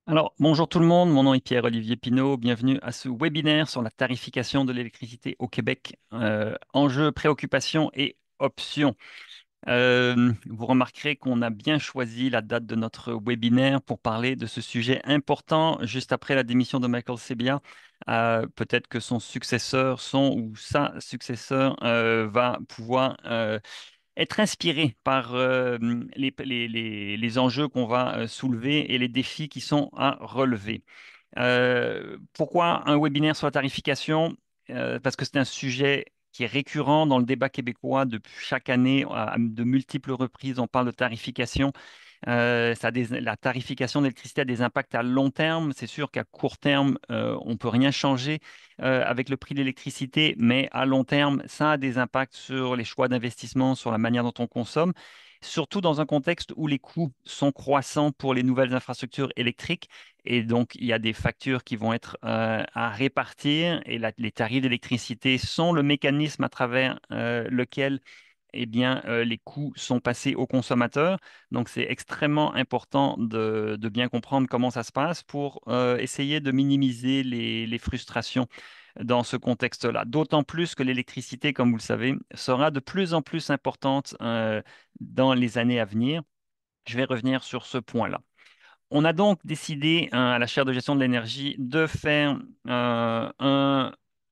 Alors, bonjour tout le monde, mon nom est Pierre-Olivier Pinault, bienvenue à ce webinaire sur la tarification de l'électricité au Québec, enjeux, préoccupations et options. Vous remarquerez qu'on a bien choisi la date de notre webinaire pour parler de ce sujet important juste après la démission de Michael Sebia. Peut-être que son successeur, son ou sa successeur va pouvoir être inspiré par les enjeux qu'on va soulever et les défis qui sont à relever. Pourquoi un webinaire sur la tarification? Parce que c'est un sujet qui est récurrent dans le débat québécois depuis chaque année, à de multiples reprises, on parle de tarification. La tarification de l'électricité a des impacts à long terme. C'est sûr qu'à court terme, on ne peut rien changer avec le prix de l'électricité, mais à long terme, ça a des impacts sur les choix d'investissement, sur la manière dont on consomme, surtout dans un contexte où les coûts sont croissants pour les nouvelles infrastructures électriques. Et donc, il y a des factures qui vont être à répartir et les tarifs d'électricité sont le mécanisme à travers lequel les coûts sont passés aux consommateurs. Donc, c'est extrêmement important de bien comprendre comment ça se passe pour essayer de minimiser les frustrations dans ce contexte-là. D'autant plus que l'électricité, comme vous le savez, sera de plus en plus importante dans les années à venir. Je vais revenir sur ce point-là. On a donc décidé à la chaire de gestion de l'énergie de faire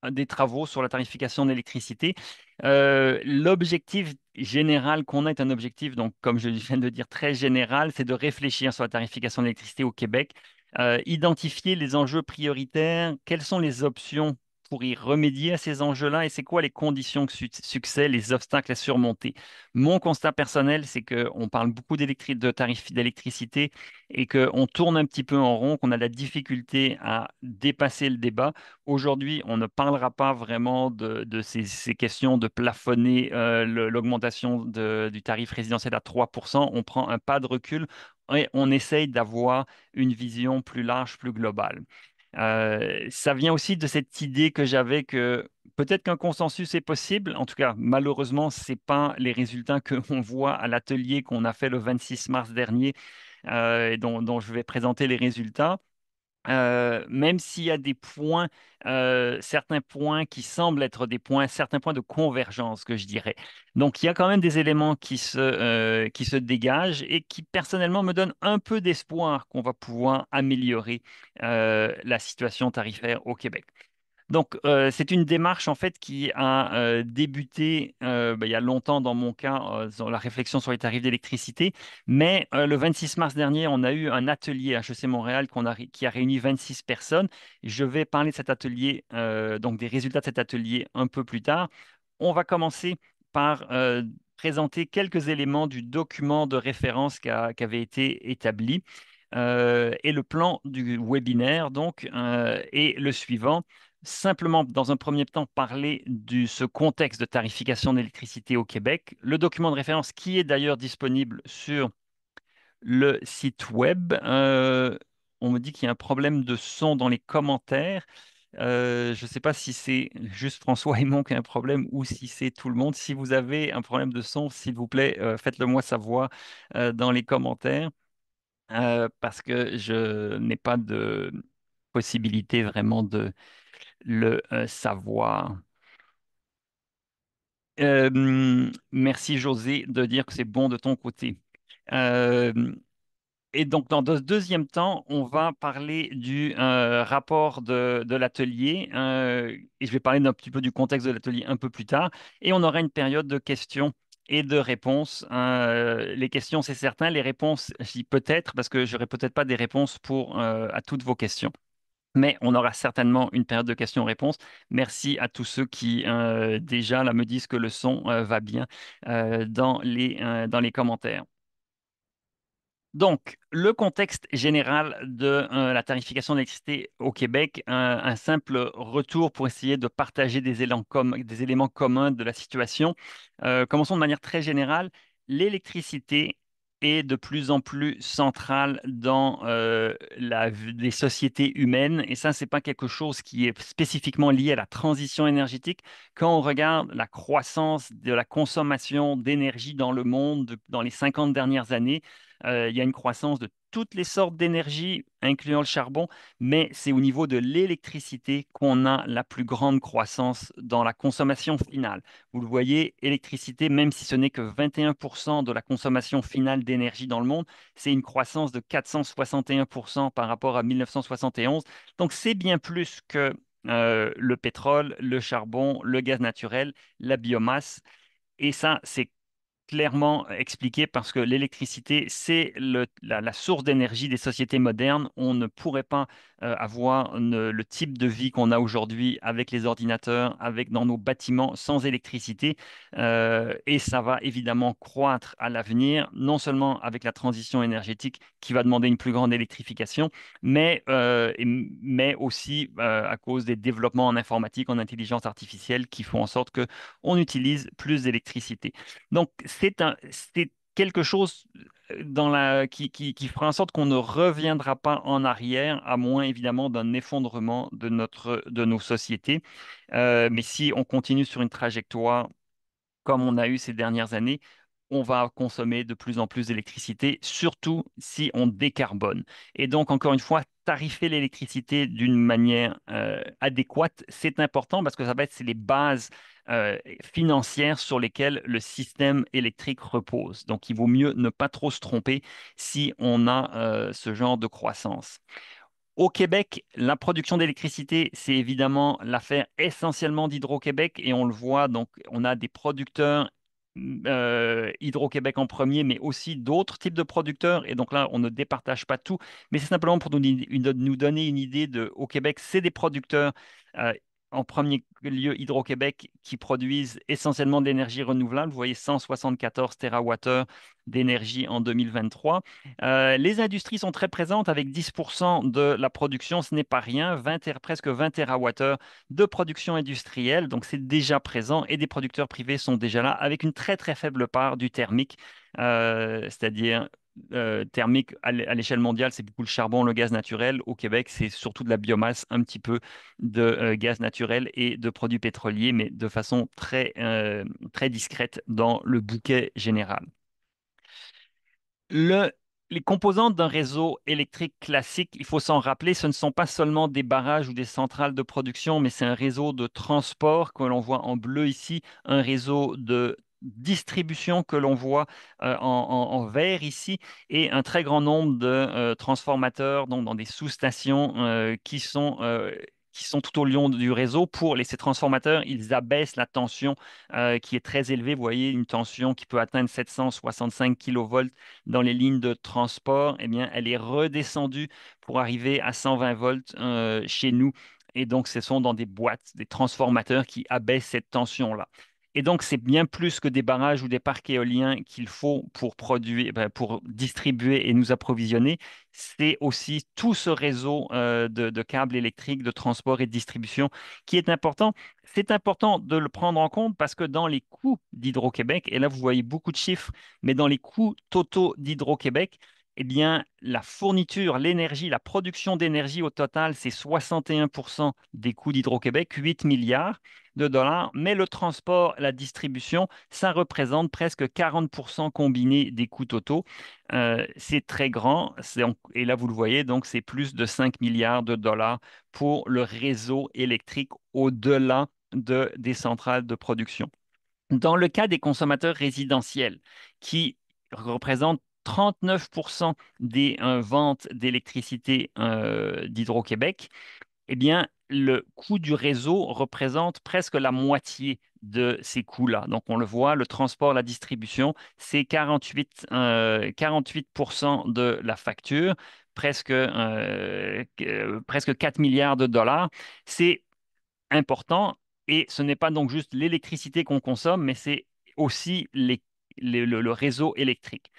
des travaux sur la tarification de l'électricité. L'objectif général qu'on a est un objectif, donc, comme je viens de dire, très général, c'est de réfléchir sur la tarification de l'électricité au Québec, identifier les enjeux prioritaires, quelles sont les options pour y remédier à ces enjeux-là et c'est quoi les conditions de succès, les obstacles à surmonter. Mon constat personnel, c'est qu'on parle beaucoup de tarifs d'électricité et qu'on tourne un petit peu en rond, qu'on a de la difficulté à dépasser le débat. Aujourd'hui, on ne parlera pas vraiment de ces questions de plafonner l'augmentation du tarif résidentiel à 3%. On prend un pas de recul et on essaye d'avoir une vision plus large, plus globale. Ça vient aussi de cette idée que j'avais que peut-être qu'un consensus est possible. En tout cas, malheureusement, ce n'est pas les résultats qu'on voit à l'atelier qu'on a fait le 26 mars dernier et dont je vais présenter les résultats. Même s'il y a des points, certains points qui semblent être certains points de convergence, que je dirais. Donc, il y a quand même des éléments qui se dégagent et qui, personnellement, me donnent un peu d'espoir qu'on va pouvoir améliorer la situation tarifaire au Québec. Donc, c'est une démarche en fait qui a débuté il y a longtemps dans mon cas, dans la réflexion sur les tarifs d'électricité. Mais le 26 mars dernier, on a eu un atelier à HEC Montréal qui a réuni 26 personnes. Je vais parler de cet atelier, donc des résultats de cet atelier un peu plus tard. On va commencer par présenter quelques éléments du document de référence qui avait été établi. Et le plan du webinaire, donc, est le suivant. Simplement, dans un premier temps, parler de ce contexte de tarification d'électricité au Québec. Le document de référence qui est d'ailleurs disponible sur le site web. On me dit qu'il y a un problème de son dans les commentaires. Je ne sais pas si c'est juste François Aymon qui a un problème ou si c'est tout le monde. Si vous avez un problème de son, s'il vous plaît, faites-le moi savoir dans les commentaires parce que je n'ai pas de possibilité vraiment de le savoir. Merci José de dire que c'est bon de ton côté. Euh, et donc, dans le deuxième temps, on va parler du rapport de l'atelier et je vais parler d'un petit peu du contexte de l'atelier un peu plus tard. Et on aura une période de questions et de réponses. Les questions, c'est certain. Les réponses, je dis peut-être parce que j'aurai peut-être pas des réponses à toutes vos questions. Mais on aura certainement une période de questions-réponses. Merci à tous ceux qui déjà là, me disent que le son va bien dans les commentaires. Donc, le contexte général de la tarification de l'électricité au Québec, un simple retour pour essayer de partager des éléments communs de la situation. Commençons de manière très générale. L'électricité est de plus en plus centrale dans les sociétés humaines. Et ça, c'est pas quelque chose qui est spécifiquement lié à la transition énergétique. Quand on regarde la croissance de la consommation d'énergie dans le monde dans les 50 dernières années, Il y a une croissance de toutes les sortes d'énergie, incluant le charbon, mais c'est au niveau de l'électricité qu'on a la plus grande croissance dans la consommation finale. Vous le voyez, électricité, même si ce n'est que 21% de la consommation finale d'énergie dans le monde, c'est une croissance de 461% par rapport à 1971. Donc c'est bien plus que le pétrole, le charbon, le gaz naturel, la biomasse. Et ça, c'est clairement expliqué parce que l'électricité, c'est la source d'énergie des sociétés modernes. On ne pourrait pas avoir le type de vie qu'on a aujourd'hui avec les ordinateurs, avec dans nos bâtiments sans électricité. Et ça va évidemment croître à l'avenir, non seulement avec la transition énergétique qui va demander une plus grande électrification, mais aussi à cause des développements en informatique, en intelligence artificielle qui font en sorte que on utilise plus d'électricité. Donc, c'est quelque chose qui fera en sorte qu'on ne reviendra pas en arrière, à moins évidemment d'un effondrement de nos sociétés. Mais si on continue sur une trajectoire comme on a eu ces dernières années, on va consommer de plus en plus d'électricité, surtout si on décarbone. Et donc, encore une fois, tarifer l'électricité d'une manière adéquate, c'est important parce que ça va être c'est les bases financières sur lesquelles le système électrique repose. Donc, il vaut mieux ne pas trop se tromper si on a ce genre de croissance. Au Québec, la production d'électricité, c'est évidemment l'affaire essentiellement d'Hydro-Québec et on le voit, donc on a des producteurs Hydro-Québec en premier, mais aussi d'autres types de producteurs. Et donc là, on ne départage pas tout, mais c'est simplement pour nous donner une idée de, au Québec, c'est des producteurs euh, en premier lieu Hydro-Québec qui produisent essentiellement de l'énergie renouvelable. Vous voyez 174 TWh d'énergie en 2023. Les industries sont très présentes avec 10% de la production, ce n'est pas rien, presque 20 TWh de production industrielle, donc c'est déjà présent et des producteurs privés sont déjà là avec une très très faible part du thermique, c'est-à-dire thermique à l'échelle mondiale, c'est beaucoup le charbon, le gaz naturel. Au Québec, c'est surtout de la biomasse, un petit peu de gaz naturel et de produits pétroliers, mais de façon très discrète dans le bouquet général. Le, les composantes d'un réseau électrique classique, il faut s'en rappeler, ce ne sont pas seulement des barrages ou des centrales de production, mais c'est un réseau de transport que l'on voit en bleu ici, un réseau de distribution que l'on voit en vert ici, et un très grand nombre de transformateurs donc dans des sous-stations qui sont tout au long du réseau. Ces transformateurs, ils abaissent la tension qui est très élevée. Vous voyez, une tension qui peut atteindre 765 kV dans les lignes de transport, eh bien, elle est redescendue pour arriver à 120 volts chez nous. Et donc, ce sont dans des boîtes, des transformateurs qui abaissent cette tension-là. Et donc, c'est bien plus que des barrages ou des parcs éoliens qu'il faut pour produire, pour distribuer et nous approvisionner. C'est aussi tout ce réseau de câbles électriques, de transport et de distribution qui est important. C'est important de le prendre en compte parce que dans les coûts d'Hydro-Québec, et là, vous voyez beaucoup de chiffres, mais dans les coûts totaux d'Hydro-Québec, eh bien, la fourniture, l'énergie, la production d'énergie au total, c'est 61% des coûts d'Hydro-Québec, 8 milliards de dollars, mais le transport, la distribution, ça représente presque 40% combiné des coûts totaux. C'est très grand, et là vous le voyez, donc c'est plus de 5 milliards de dollars pour le réseau électrique au-delà des centrales de production. Dans le cas des consommateurs résidentiels, qui représentent 39% des ventes d'électricité d'Hydro-Québec, eh bien, le coût du réseau représente presque la moitié de ces coûts-là. Donc, on le voit, le transport, la distribution, c'est 48% de la facture, presque 4 milliards de dollars. C'est important. Et ce n'est pas donc juste l'électricité qu'on consomme, mais c'est aussi le réseau électrique.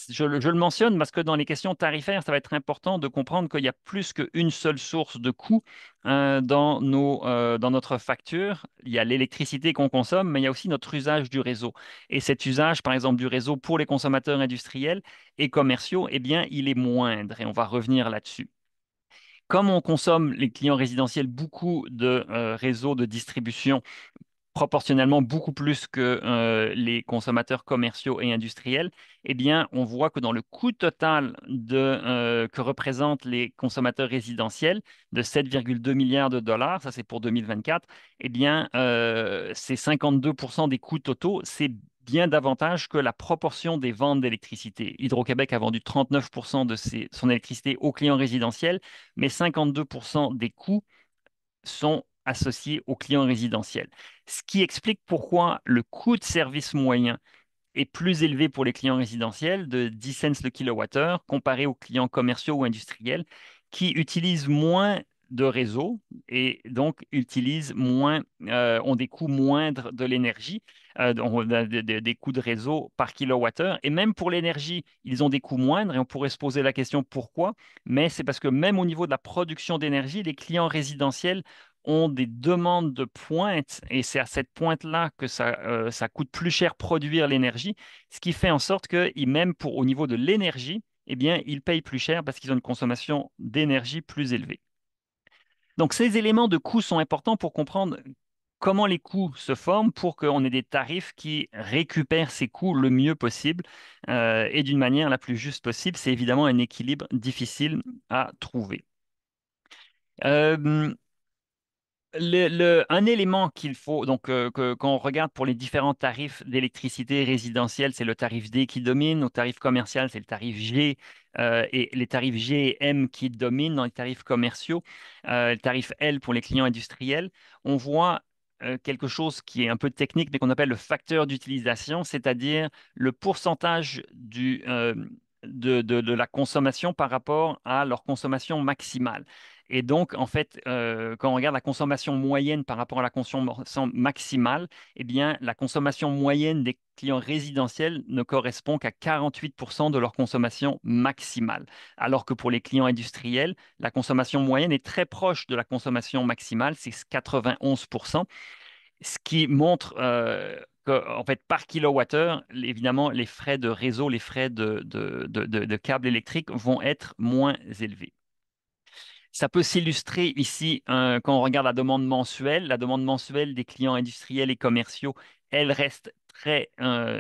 Je le mentionne parce que dans les questions tarifaires, ça va être important de comprendre qu'il y a plus qu'une seule source de coût dans notre facture. Il y a l'électricité qu'on consomme, mais il y a aussi notre usage du réseau. Et cet usage, par exemple, du réseau pour les consommateurs industriels et commerciaux, eh bien, il est moindre. Et on va revenir là-dessus. Comme on consomme, les clients résidentiels, beaucoup de réseaux de distribution proportionnellement beaucoup plus que les consommateurs commerciaux et industriels, eh bien, on voit que dans le coût total que représentent les consommateurs résidentiels de 7,2 milliards de dollars, ça c'est pour 2024, eh bien, c'est 52% des coûts totaux, c'est bien davantage que la proportion des ventes d'électricité. Hydro-Québec a vendu 39% de son électricité aux clients résidentiels, mais 52% des coûts sont associés aux clients résidentiels. Ce qui explique pourquoi le coût de service moyen est plus élevé pour les clients résidentiels de 10 cents le kilowattheure comparé aux clients commerciaux ou industriels qui utilisent moins de réseaux et donc ont des coûts moindres de l'énergie, donc on a des coûts de réseau par kilowattheure. Et même pour l'énergie, ils ont des coûts moindres et on pourrait se poser la question pourquoi, mais c'est parce que même au niveau de la production d'énergie, les clients résidentiels ont des demandes de pointe et c'est à cette pointe-là que ça coûte plus cher produire l'énergie, ce qui fait en sorte que, même au niveau de l'énergie, eh bien, ils payent plus cher parce qu'ils ont une consommation d'énergie plus élevée. Donc, ces éléments de coût sont importants pour comprendre comment les coûts se forment pour qu'on ait des tarifs qui récupèrent ces coûts le mieux possible et d'une manière la plus juste possible. C'est évidemment un équilibre difficile à trouver. Euh, un élément qu'il faut, donc, quand on regarde pour les différents tarifs d'électricité résidentielle, c'est le tarif D qui domine. Au tarif commercial, c'est le tarif G et les tarifs G et M qui dominent dans les tarifs commerciaux. Le tarif L pour les clients industriels. On voit quelque chose qui est un peu technique, mais qu'on appelle le facteur d'utilisation, c'est-à-dire le pourcentage de la consommation par rapport à leur consommation maximale. Et donc, en fait, quand on regarde la consommation moyenne par rapport à la consommation maximale, eh bien, la consommation moyenne des clients résidentiels ne correspond qu'à 48% de leur consommation maximale. Alors que pour les clients industriels, la consommation moyenne est très proche de la consommation maximale, c'est 91%, ce qui montre que, en fait, par kilowattheure, évidemment, les frais de réseau, les frais de câbles électriques vont être moins élevés. Ça peut s'illustrer ici quand on regarde la demande mensuelle. La demande mensuelle des clients industriels et commerciaux, elle reste très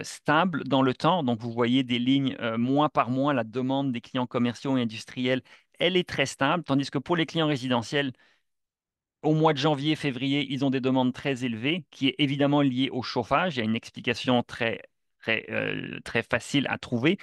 stable dans le temps. Donc, vous voyez des lignes mois par mois, la demande des clients commerciaux et industriels, elle est très stable. Tandis que pour les clients résidentiels, au mois de janvier, février, ils ont des demandes très élevées, qui est évidemment liée au chauffage. Il y a une explication très facile à trouver.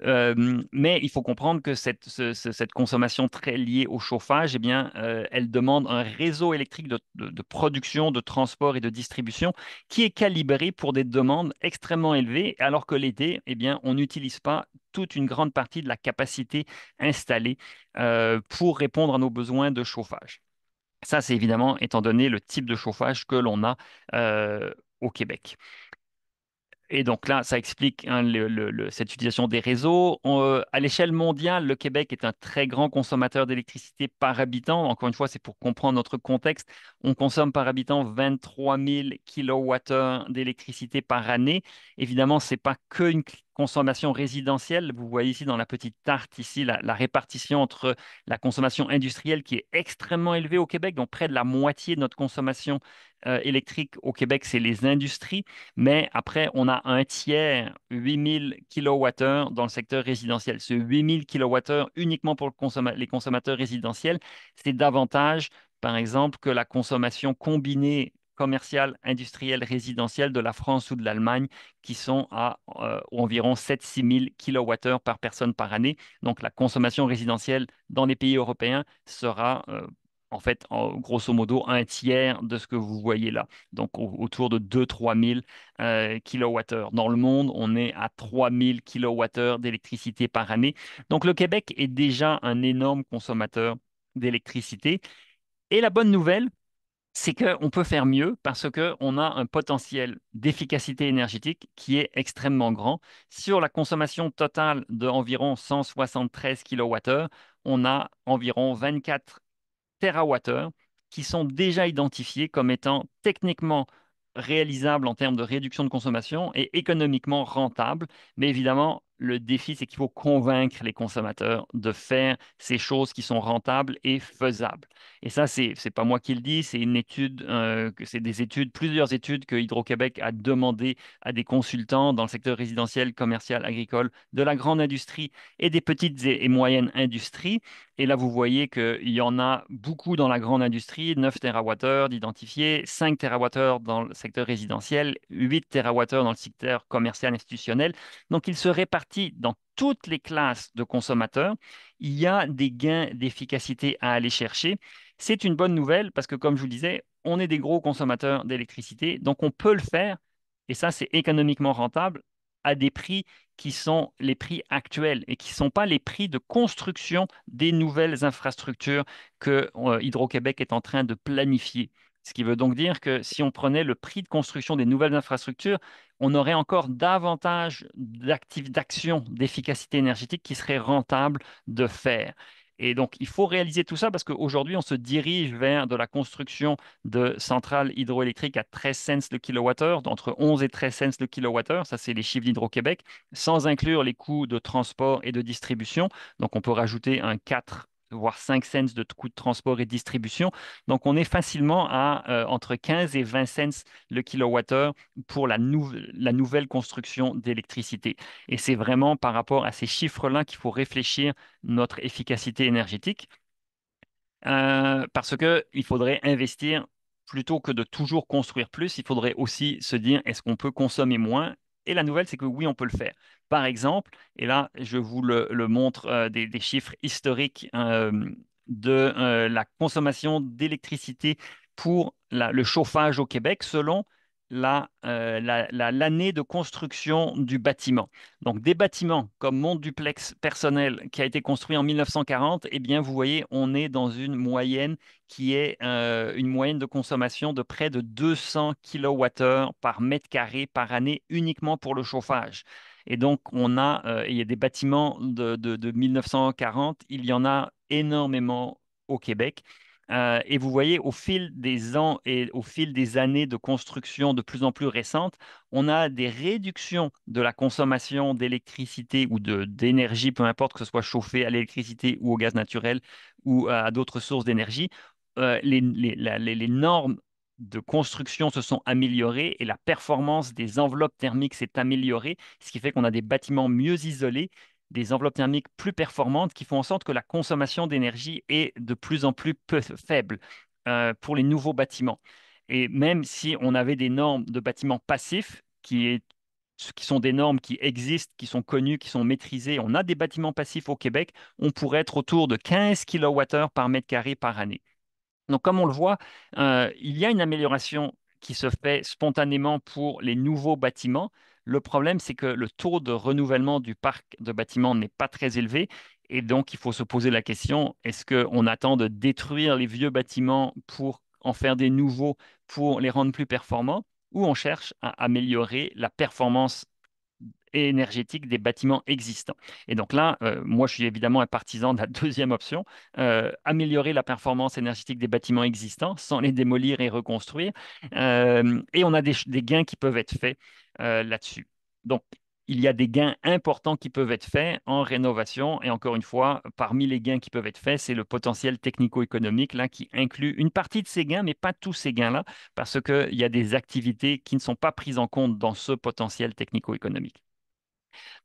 Mais il faut comprendre que cette consommation très liée au chauffage, eh bien, elle demande un réseau électrique de production, de transport et de distribution qui est calibré pour des demandes extrêmement élevées, alors que l'été, eh bien, on n'utilise pas toute une grande partie de la capacité installée pour répondre à nos besoins de chauffage. Ça, c'est évidemment étant donné le type de chauffage que l'on a au Québec. Et donc là, ça explique hein, cette utilisation des réseaux. À l'échelle mondiale, le Québec est un très grand consommateur d'électricité par habitant. Encore une fois, c'est pour comprendre notre contexte. On consomme par habitant 23 000 kilowattheures d'électricité par année. Évidemment, ce n'est pas qu'une consommation résidentielle. Vous voyez ici dans la petite tarte, ici, la répartition entre la consommation industrielle qui est extrêmement élevée au Québec. Donc, près de la moitié de notre consommation électrique au Québec, c'est les industries. Mais après, on a un tiers, 8000 kWh dans le secteur résidentiel. Ce 8000 kWh uniquement pour les consommateurs résidentiels, c'est davantage, par exemple, que la consommation combinée commerciale, industrielle, résidentielle de la France ou de l'Allemagne, qui sont à environ 7-6 000 kWh par personne par année. Donc, la consommation résidentielle dans les pays européens sera en fait, grosso modo, un tiers de ce que vous voyez là. Donc, autour de 2-3 000 kilowattheures. Dans le monde, on est à 3 000 kilowattheures d'électricité par année. Donc, le Québec est déjà un énorme consommateur d'électricité. Et la bonne nouvelle, c'est qu'on peut faire mieux parce qu'on a un potentiel d'efficacité énergétique qui est extrêmement grand. Sur la consommation totale d'environ 173 kilowattheures, on a environ 24 TWh qui sont déjà identifiés comme étant techniquement réalisables en termes de réduction de consommation et économiquement rentables. Mais évidemment, le défi, c'est qu'il faut convaincre les consommateurs de faire ces choses qui sont rentables et faisables. Et ça, c'est pas moi qui le dis, c'est une étude, c'est des études, plusieurs études que Hydro-Québec a demandé à des consultants dans le secteur résidentiel, commercial, agricole, de la grande industrie et des petites et moyennes industries. Et là, vous voyez qu'il y en a beaucoup dans la grande industrie, 9 TWh d'identifiés, 5 TWh dans le secteur résidentiel, 8 TWh dans le secteur commercial institutionnel. Donc, il se répartit dans toutes les classes de consommateurs. Il y a des gains d'efficacité à aller chercher. C'est une bonne nouvelle parce que, comme je vous le disais, on est des gros consommateurs d'électricité, donc on peut le faire, et ça, c'est économiquement rentable à des prix qui sont les prix actuels et qui ne sont pas les prix de construction des nouvelles infrastructures que Hydro-Québec est en train de planifier. Ce qui veut donc dire que si on prenait le prix de construction des nouvelles infrastructures, on aurait encore davantage d'actions d'efficacité énergétique qui seraient rentables de faire. Et donc, il faut réaliser tout ça parce qu'aujourd'hui, on se dirige vers de la construction de centrales hydroélectriques à 13 cents le kilowattheure, entre 11 et 13 cents le kilowattheure. Ça, c'est les chiffres d'Hydro-Québec, sans inclure les coûts de transport et de distribution. Donc, on peut rajouter un 4 voire 5 cents de coûts de transport et de distribution. Donc, on est facilement à entre 15 et 20 cents le kilowattheure pour la nouvelle construction d'électricité. Et c'est vraiment par rapport à ces chiffres-là qu'il faut réfléchir notre efficacité énergétique, parce qu'il faudrait investir plutôt que de toujours construire plus, il faudrait aussi se dire est-ce qu'on peut consommer moins? Et la nouvelle, c'est que oui, on peut le faire. Par exemple, et là, je vous le montre des chiffres historiques de la consommation d'électricité pour le chauffage au Québec selon l'année de construction du bâtiment. Donc, des bâtiments comme mon duplex personnel qui a été construit en 1940, eh bien, vous voyez, on est dans une moyenne qui est une moyenne de consommation de près de 200 kWh par mètre carré par année uniquement pour le chauffage. Et donc, il y a des bâtiments de 1940, il y en a énormément au Québec. Et vous voyez, au fil des ans et au fil des années de construction de plus en plus récentes, on a des réductions de la consommation d'électricité ou d'énergie, peu importe que ce soit chauffé à l'électricité ou au gaz naturel ou à d'autres sources d'énergie. Les normes de construction se sont améliorées et la performance des enveloppes thermiques s'est améliorée, ce qui fait qu'on a des bâtiments mieux isolés, des enveloppes thermiques plus performantes qui font en sorte que la consommation d'énergie est de plus en plus faible pour les nouveaux bâtiments. Et même si on avait des normes de bâtiments passifs, qui sont des normes qui existent, qui sont connues, qui sont maîtrisées, on a des bâtiments passifs au Québec, on pourrait être autour de 15 kWh par mètre carré par année. Donc, comme on le voit, il y a une amélioration qui se fait spontanément pour les nouveaux bâtiments. Le problème, c'est que le taux de renouvellement du parc de bâtiments n'est pas très élevé. Et donc, il faut se poser la question, est-ce qu'on attend de détruire les vieux bâtiments pour en faire des nouveaux, pour les rendre plus performants, ou on cherche à améliorer la performance et énergétique des bâtiments existants. Et donc là, moi, je suis évidemment un partisan de la deuxième option, améliorer la performance énergétique des bâtiments existants sans les démolir et reconstruire. Et on a des gains qui peuvent être faits là-dessus. Donc, il y a des gains importants qui peuvent être faits en rénovation. Et encore une fois, parmi les gains qui peuvent être faits, c'est le potentiel technico-économique là, qui inclut une partie de ces gains, mais pas tous ces gains-là, parce qu'il y a des activités qui ne sont pas prises en compte dans ce potentiel technico-économique.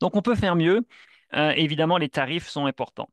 Donc, on peut faire mieux. Évidemment, les tarifs sont importants.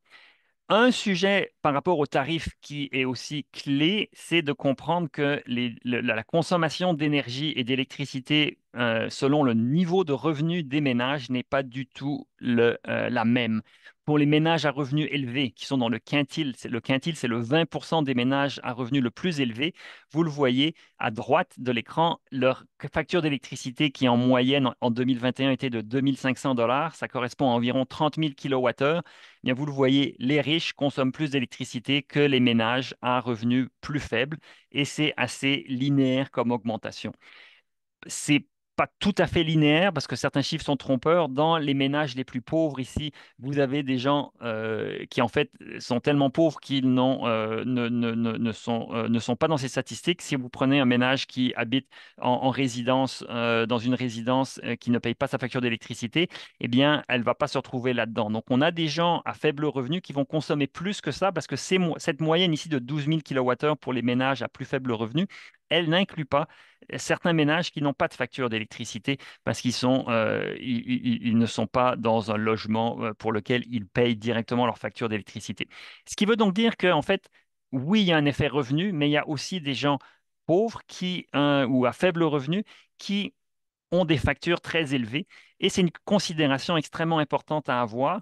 Un sujet par rapport aux tarifs qui est aussi clé, c'est de comprendre que la consommation d'énergie et d'électricité selon le niveau de revenu des ménages n'est pas du tout la même. Pour les ménages à revenus élevés qui sont dans le quintile, c'est le 20% des ménages à revenus le plus élevé. Vous le voyez à droite de l'écran, leur facture d'électricité qui en moyenne en 2021 était de 2 500 $, ça correspond à environ 30 000 kWh. Bien, vous le voyez, les riches consomment plus d'électricité que les ménages à revenus plus faibles et c'est assez linéaire comme augmentation. C'est pas tout à fait linéaire parce que certains chiffres sont trompeurs. Dans les ménages les plus pauvres ici, vous avez des gens qui en fait sont tellement pauvres qu'ils ne sont pas dans ces statistiques. Si vous prenez un ménage qui habite en résidence, dans une résidence qui ne paye pas sa facture d'électricité, eh bien, elle ne va pas se retrouver là-dedans. Donc, on a des gens à faible revenu qui vont consommer plus que ça parce que cette moyenne ici de 12 000 kWh pour les ménages à plus faible revenu, elle n'inclut pas certains ménages qui n'ont pas de facture d'électricité parce ils ne sont pas dans un logement pour lequel ils payent directement leur facture d'électricité. Ce qui veut donc dire qu'en fait, oui, il y a un effet revenu, mais il y a aussi des gens pauvres ou à faible revenu qui ont des factures très élevées. Et c'est une considération extrêmement importante à avoir.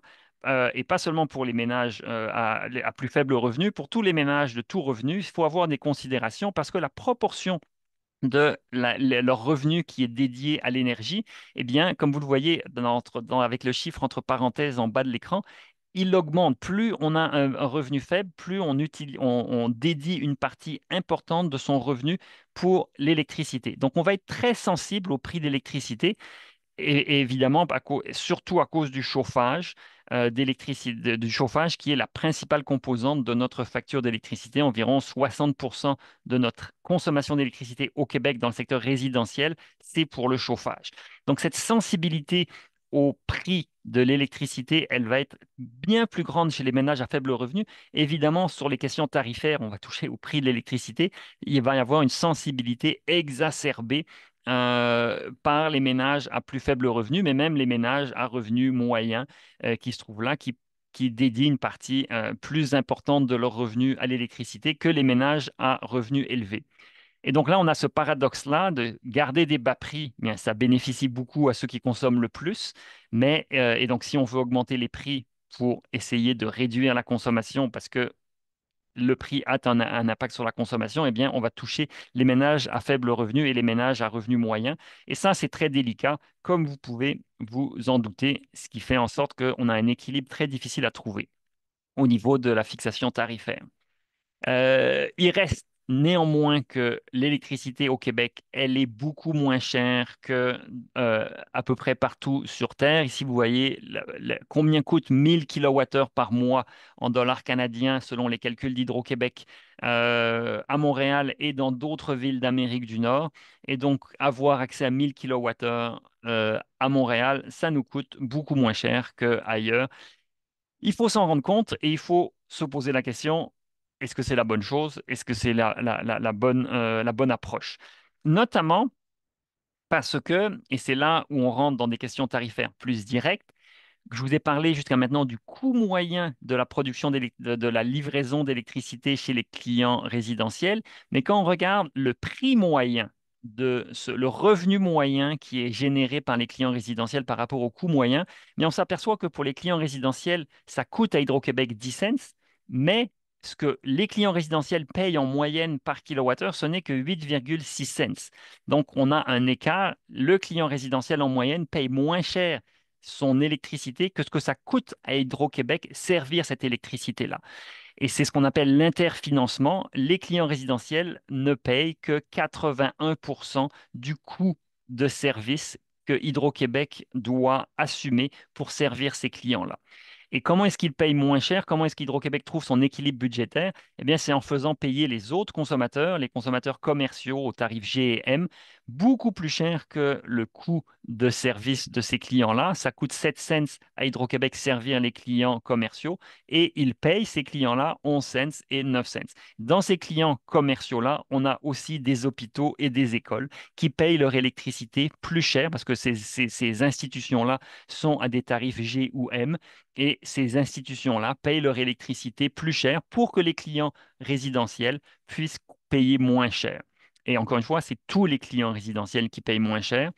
Et pas seulement pour les ménages à plus faible revenu, pour tous les ménages de tout revenu, il faut avoir des considérations parce que la proportion leur revenu qui est dédié à l'énergie, eh bien, comme vous le voyez avec le chiffre entre parenthèses en bas de l'écran, il augmente. Plus on a un revenu faible, plus on dédie une partie importante de son revenu pour l'électricité. Donc, on va être très sensible au prix de l'électricité et évidemment, surtout à cause du chauffage, du chauffage qui est la principale composante de notre facture d'électricité. Environ 60% de notre consommation d'électricité au Québec dans le secteur résidentiel, c'est pour le chauffage. Donc, cette sensibilité au prix de l'électricité, elle va être bien plus grande chez les ménages à faible revenu. Évidemment, sur les questions tarifaires, on va toucher au prix de l'électricité. Il va y avoir une sensibilité exacerbée par les ménages à plus faible revenu, mais même les ménages à revenus moyens qui se trouvent là, qui dédient une partie plus importante de leurs revenus à l'électricité que les ménages à revenus élevés. Et donc là, on a ce paradoxe-là de garder des bas prix, bien, ça bénéficie beaucoup à ceux qui consomment le plus, et donc si on veut augmenter les prix pour essayer de réduire la consommation, parce que le prix a un impact sur la consommation, eh bien, on va toucher les ménages à faible revenu et les ménages à revenu moyen. Et ça, c'est très délicat, comme vous pouvez vous en douter, ce qui fait en sorte qu'on a un équilibre très difficile à trouver au niveau de la fixation tarifaire. Il reste néanmoins que l'électricité au Québec, elle est beaucoup moins chère que à peu près partout sur Terre. Ici, vous voyez combien coûte 1000 kWh par mois en dollars canadiens selon les calculs d'Hydro-Québec à Montréal et dans d'autres villes d'Amérique du Nord. Et donc, avoir accès à 1000 kWh à Montréal, ça nous coûte beaucoup moins cher qu'ailleurs. Il faut s'en rendre compte et il faut se poser la question, est-ce que c'est la bonne chose? Est-ce que c'est la bonne approche? Notamment parce que, et c'est là où on rentre dans des questions tarifaires plus directes, je vous ai parlé jusqu'à maintenant du coût moyen de la production de la livraison d'électricité chez les clients résidentiels, mais quand on regarde le prix moyen le revenu moyen qui est généré par les clients résidentiels par rapport au coût moyen, mais on s'aperçoit que pour les clients résidentiels, ça coûte à Hydro-Québec 10 cents, mais ce que les clients résidentiels payent en moyenne par kilowattheure, ce n'est que 8,6 cents. Donc, on a un écart. Le client résidentiel en moyenne paye moins cher son électricité que ce que ça coûte à Hydro-Québec servir cette électricité-là. Et c'est ce qu'on appelle l'interfinancement. Les clients résidentiels ne payent que 81% du coût de service que Hydro-Québec doit assumer pour servir ces clients-là. Et comment est-ce qu'il paye moins cher? Comment est-ce qu'Hydro-Québec trouve son équilibre budgétaire? Eh bien, c'est en faisant payer les autres consommateurs, les consommateurs commerciaux au tarif G et M, beaucoup plus cher que le coût de service de ces clients-là. Ça coûte 7 cents à Hydro-Québec servir les clients commerciaux et ils payent ces clients-là 11 cents et 9 cents. Dans ces clients commerciaux-là, on a aussi des hôpitaux et des écoles qui payent leur électricité plus cher parce que ces institutions-là sont à des tarifs G ou M et ces institutions-là payent leur électricité plus cher pour que les clients résidentiels puissent payer moins cher. Et encore une fois, c'est tous les clients résidentiels qui payent moins cher.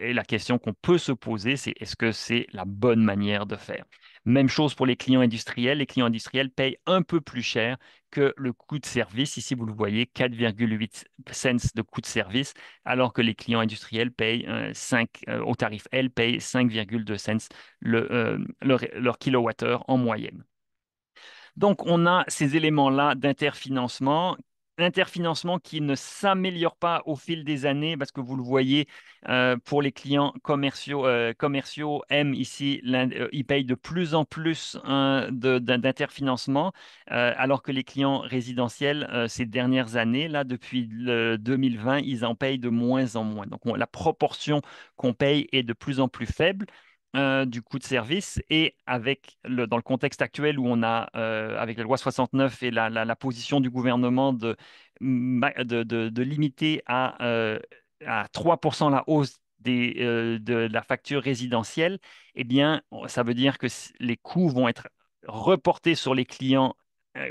Et la question qu'on peut se poser, c'est est-ce que c'est la bonne manière de faire? Même chose pour les clients industriels. Les clients industriels payent un peu plus cher que le coût de service. Ici, vous le voyez, 4,8 cents de coût de service, alors que les clients industriels payent au tarif L, payent 5,2 cents leur kilowattheure en moyenne. Donc, on a ces éléments-là d'interfinancement interfinancement qui ne s'améliore pas au fil des années parce que vous le voyez pour les clients commerciaux M ici, ils payent de plus en plus d'interfinancement alors que les clients résidentiels ces dernières années, là, depuis le 2020, ils en payent de moins en moins. Donc la proportion qu'on paye est de plus en plus faible du coût de service et dans le contexte actuel où on a, avec la loi 69 et la position du gouvernement de limiter à 3% la hausse de la facture résidentielle, eh bien, ça veut dire que les coûts vont être reportés sur les clients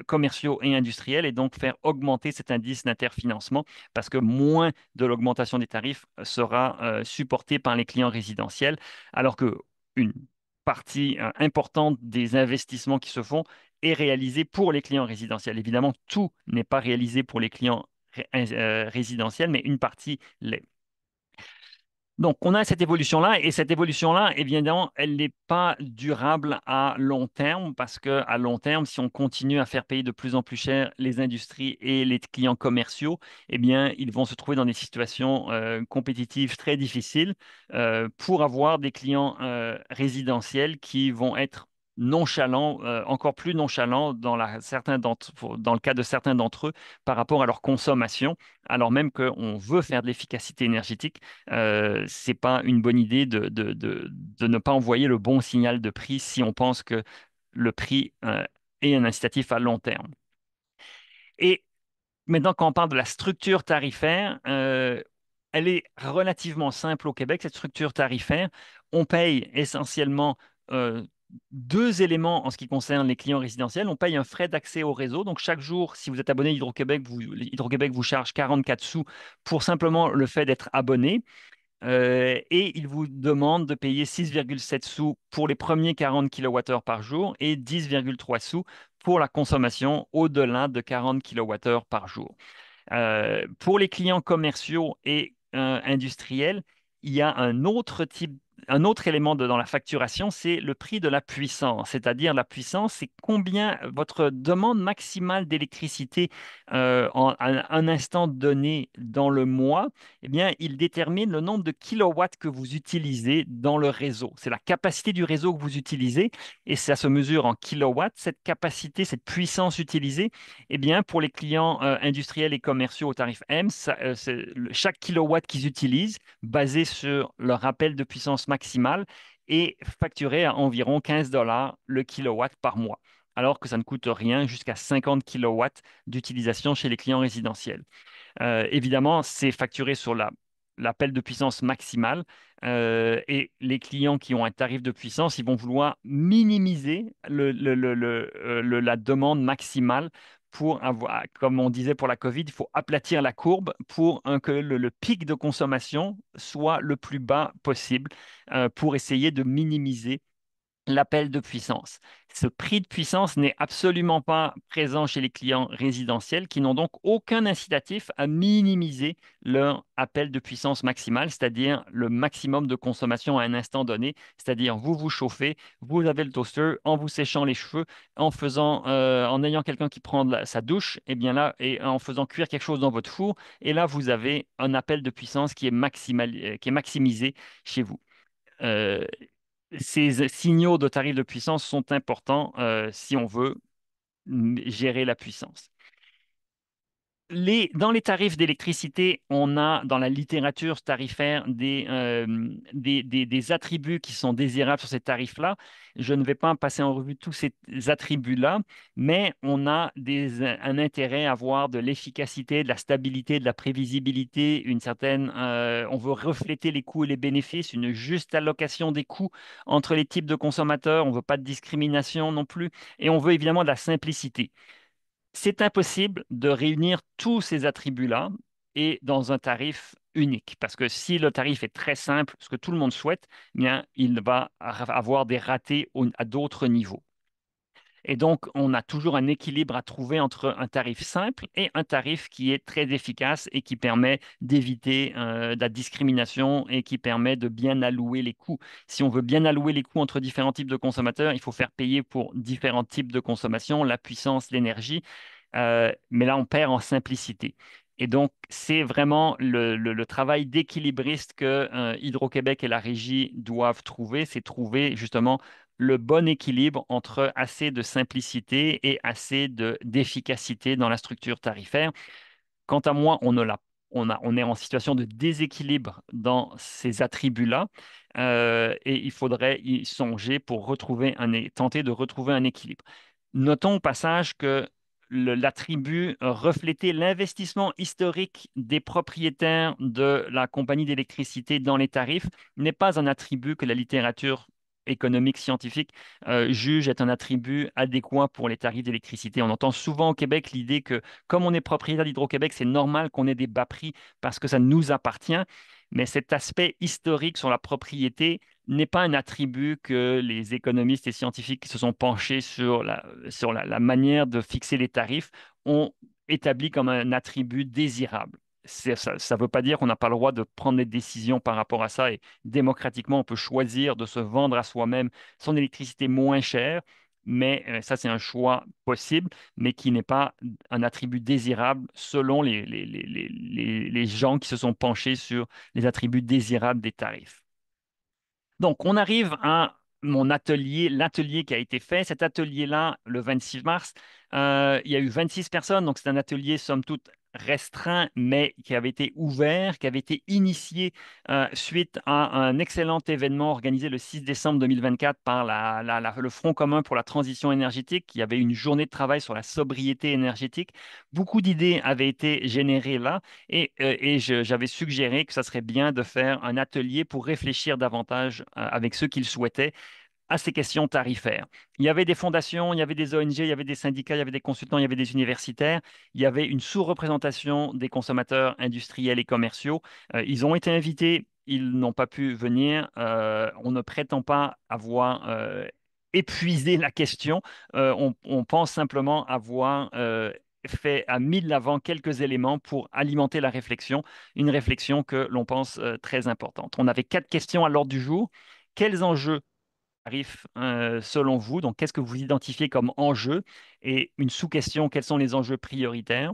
commerciaux et industriels et donc faire augmenter cet indice d'interfinancement parce que moins de l'augmentation des tarifs sera supportée par les clients résidentiels, alors que une partie importante des investissements qui se font est réalisée pour les clients résidentiels. Évidemment, tout n'est pas réalisé pour les clients résidentiels, mais une partie l'est. Donc, on a cette évolution-là, et cette évolution-là, évidemment, elle n'est pas durable à long terme, parce que à long terme, si on continue à faire payer de plus en plus cher les industries et les clients commerciaux, eh bien, ils vont se trouver dans des situations compétitives très difficiles pour avoir des clients résidentiels qui vont être nonchalants, encore plus nonchalants dans le cas de certains d'entre eux par rapport à leur consommation, alors même qu'on veut faire de l'efficacité énergétique. C'est pas une bonne idée de ne pas envoyer le bon signal de prix si on pense que le prix est un incitatif à long terme. Et maintenant, quand on parle de la structure tarifaire, elle est relativement simple au Québec, cette structure tarifaire. On paye essentiellement euh, deux éléments en ce qui concerne les clients résidentiels. On paye un frais d'accès au réseau. Donc, chaque jour, si vous êtes abonné à Hydro-Québec vous charge 44 sous pour simplement le fait d'être abonné. Et il vous demande de payer 6,7 sous pour les premiers 40 kWh par jour et 10,3 sous pour la consommation au-delà de 40 kWh par jour. Pour les clients commerciaux et industriels, il y a un autre élément dans la facturation, c'est le prix de la puissance. C'est-à-dire la puissance, c'est combien votre demande maximale d'électricité à un instant donné dans le mois, eh bien, il détermine le nombre de kilowatts que vous utilisez dans le réseau. C'est la capacité du réseau que vous utilisez et ça se mesure en kilowatts. Cette capacité, cette puissance utilisée, eh bien, pour les clients industriels et commerciaux au tarif M, chaque kilowatt qu'ils utilisent, basé sur leur rappel de puissance maximale, est facturé à environ 15 dollars le kilowatt par mois, alors que ça ne coûte rien jusqu'à 50 kilowatts d'utilisation chez les clients résidentiels. Évidemment, c'est facturé sur l'appel de puissance maximale et les clients qui ont un tarif de puissance, ils vont vouloir minimiser la demande maximale pour avoir, comme on disait pour la COVID, il faut aplatir la courbe pour que le pic de consommation soit le plus bas possible pour essayer de minimiser l'appel de puissance. Ce prix de puissance n'est absolument pas présent chez les clients résidentiels qui n'ont donc aucun incitatif à minimiser leur appel de puissance maximale, c'est-à-dire le maximum de consommation à un instant donné, c'est-à-dire vous vous chauffez, vous avez le toaster, en vous séchant les cheveux, en ayant quelqu'un qui prend sa douche, et bien là, et en faisant cuire quelque chose dans votre four, et là, vous avez un appel de puissance qui est maximisé chez vous. Euh, Ces signaux de tarif de puissance sont importants si on veut gérer la puissance. Dans les tarifs d'électricité, on a dans la littérature tarifaire des attributs qui sont désirables sur ces tarifs-là. Je ne vais pas passer en revue tous ces attributs-là, mais on a un intérêt à avoir de l'efficacité, de la stabilité, de la prévisibilité, on veut refléter les coûts et les bénéfices, une juste allocation des coûts entre les types de consommateurs, on ne veut pas de discrimination non plus, et on veut évidemment de la simplicité. C'est impossible de réunir tous ces attributs-là et dans un tarif unique. Parce que si le tarif est très simple, ce que tout le monde souhaite, eh bien, il va avoir des ratés à d'autres niveaux. Et donc, on a toujours un équilibre à trouver entre un tarif simple et un tarif qui est très efficace et qui permet d'éviter la discrimination et qui permet de bien allouer les coûts. Si on veut bien allouer les coûts entre différents types de consommateurs, il faut faire payer pour différents types de consommation, la puissance, l'énergie. Mais là, on perd en simplicité. Et donc, c'est vraiment le travail d'équilibriste que Hydro-Québec et la régie doivent trouver, c'est trouver justement le bon équilibre entre assez de simplicité et assez d'efficacité dans la structure tarifaire. Quant à moi, on est en situation de déséquilibre dans ces attributs-là, et il faudrait y songer pour tenter de retrouver un équilibre. Notons au passage que l'attribut reflétait l'investissement historique des propriétaires de la compagnie d'électricité dans les tarifs n'est pas un attribut que la littérature économique scientifique juge être un attribut adéquat pour les tarifs d'électricité. On entend souvent au Québec l'idée que comme on est propriétaire d'Hydro-Québec, c'est normal qu'on ait des bas prix parce que ça nous appartient. Mais cet aspect historique sur la propriété n'est pas un attribut que les économistes et scientifiques qui se sont penchés sur la manière de fixer les tarifs ont établi comme un attribut désirable. Ça ne veut pas dire qu'on n'a pas le droit de prendre des décisions par rapport à ça et démocratiquement, on peut choisir de se vendre à soi-même son électricité moins chère, mais ça, c'est un choix possible, mais qui n'est pas un attribut désirable selon les gens qui se sont penchés sur les attributs désirables des tarifs. Donc, on arrive à mon atelier, l'atelier qui a été fait. Cet atelier-là, le 26 mars, il y a eu 26 personnes. Donc, c'est un atelier, somme toute, restreint, mais qui avait été ouvert, qui avait été initié suite à un excellent événement organisé le 6 décembre 2024 par le Front commun pour la transition énergétique. Il y avait une journée de travail sur la sobriété énergétique. Beaucoup d'idées avaient été générées là. J'avais suggéré que ça serait bien de faire un atelier pour réfléchir davantage avec ceux qui le souhaitaient à ces questions tarifaires. Il y avait des fondations, il y avait des ONG, il y avait des syndicats, il y avait des consultants, il y avait des universitaires, il y avait une sous-représentation des consommateurs industriels et commerciaux. Ils ont été invités, ils n'ont pas pu venir. On ne prétend pas avoir épuisé la question. On pense simplement avoir mis de l'avant quelques éléments pour alimenter la réflexion, une réflexion que l'on pense très importante. On avait 4 questions à l'ordre du jour. Quels enjeux tarifs selon vous? Donc, qu'est-ce que vous identifiez comme enjeu? Et une sous-question, quels sont les enjeux prioritaires?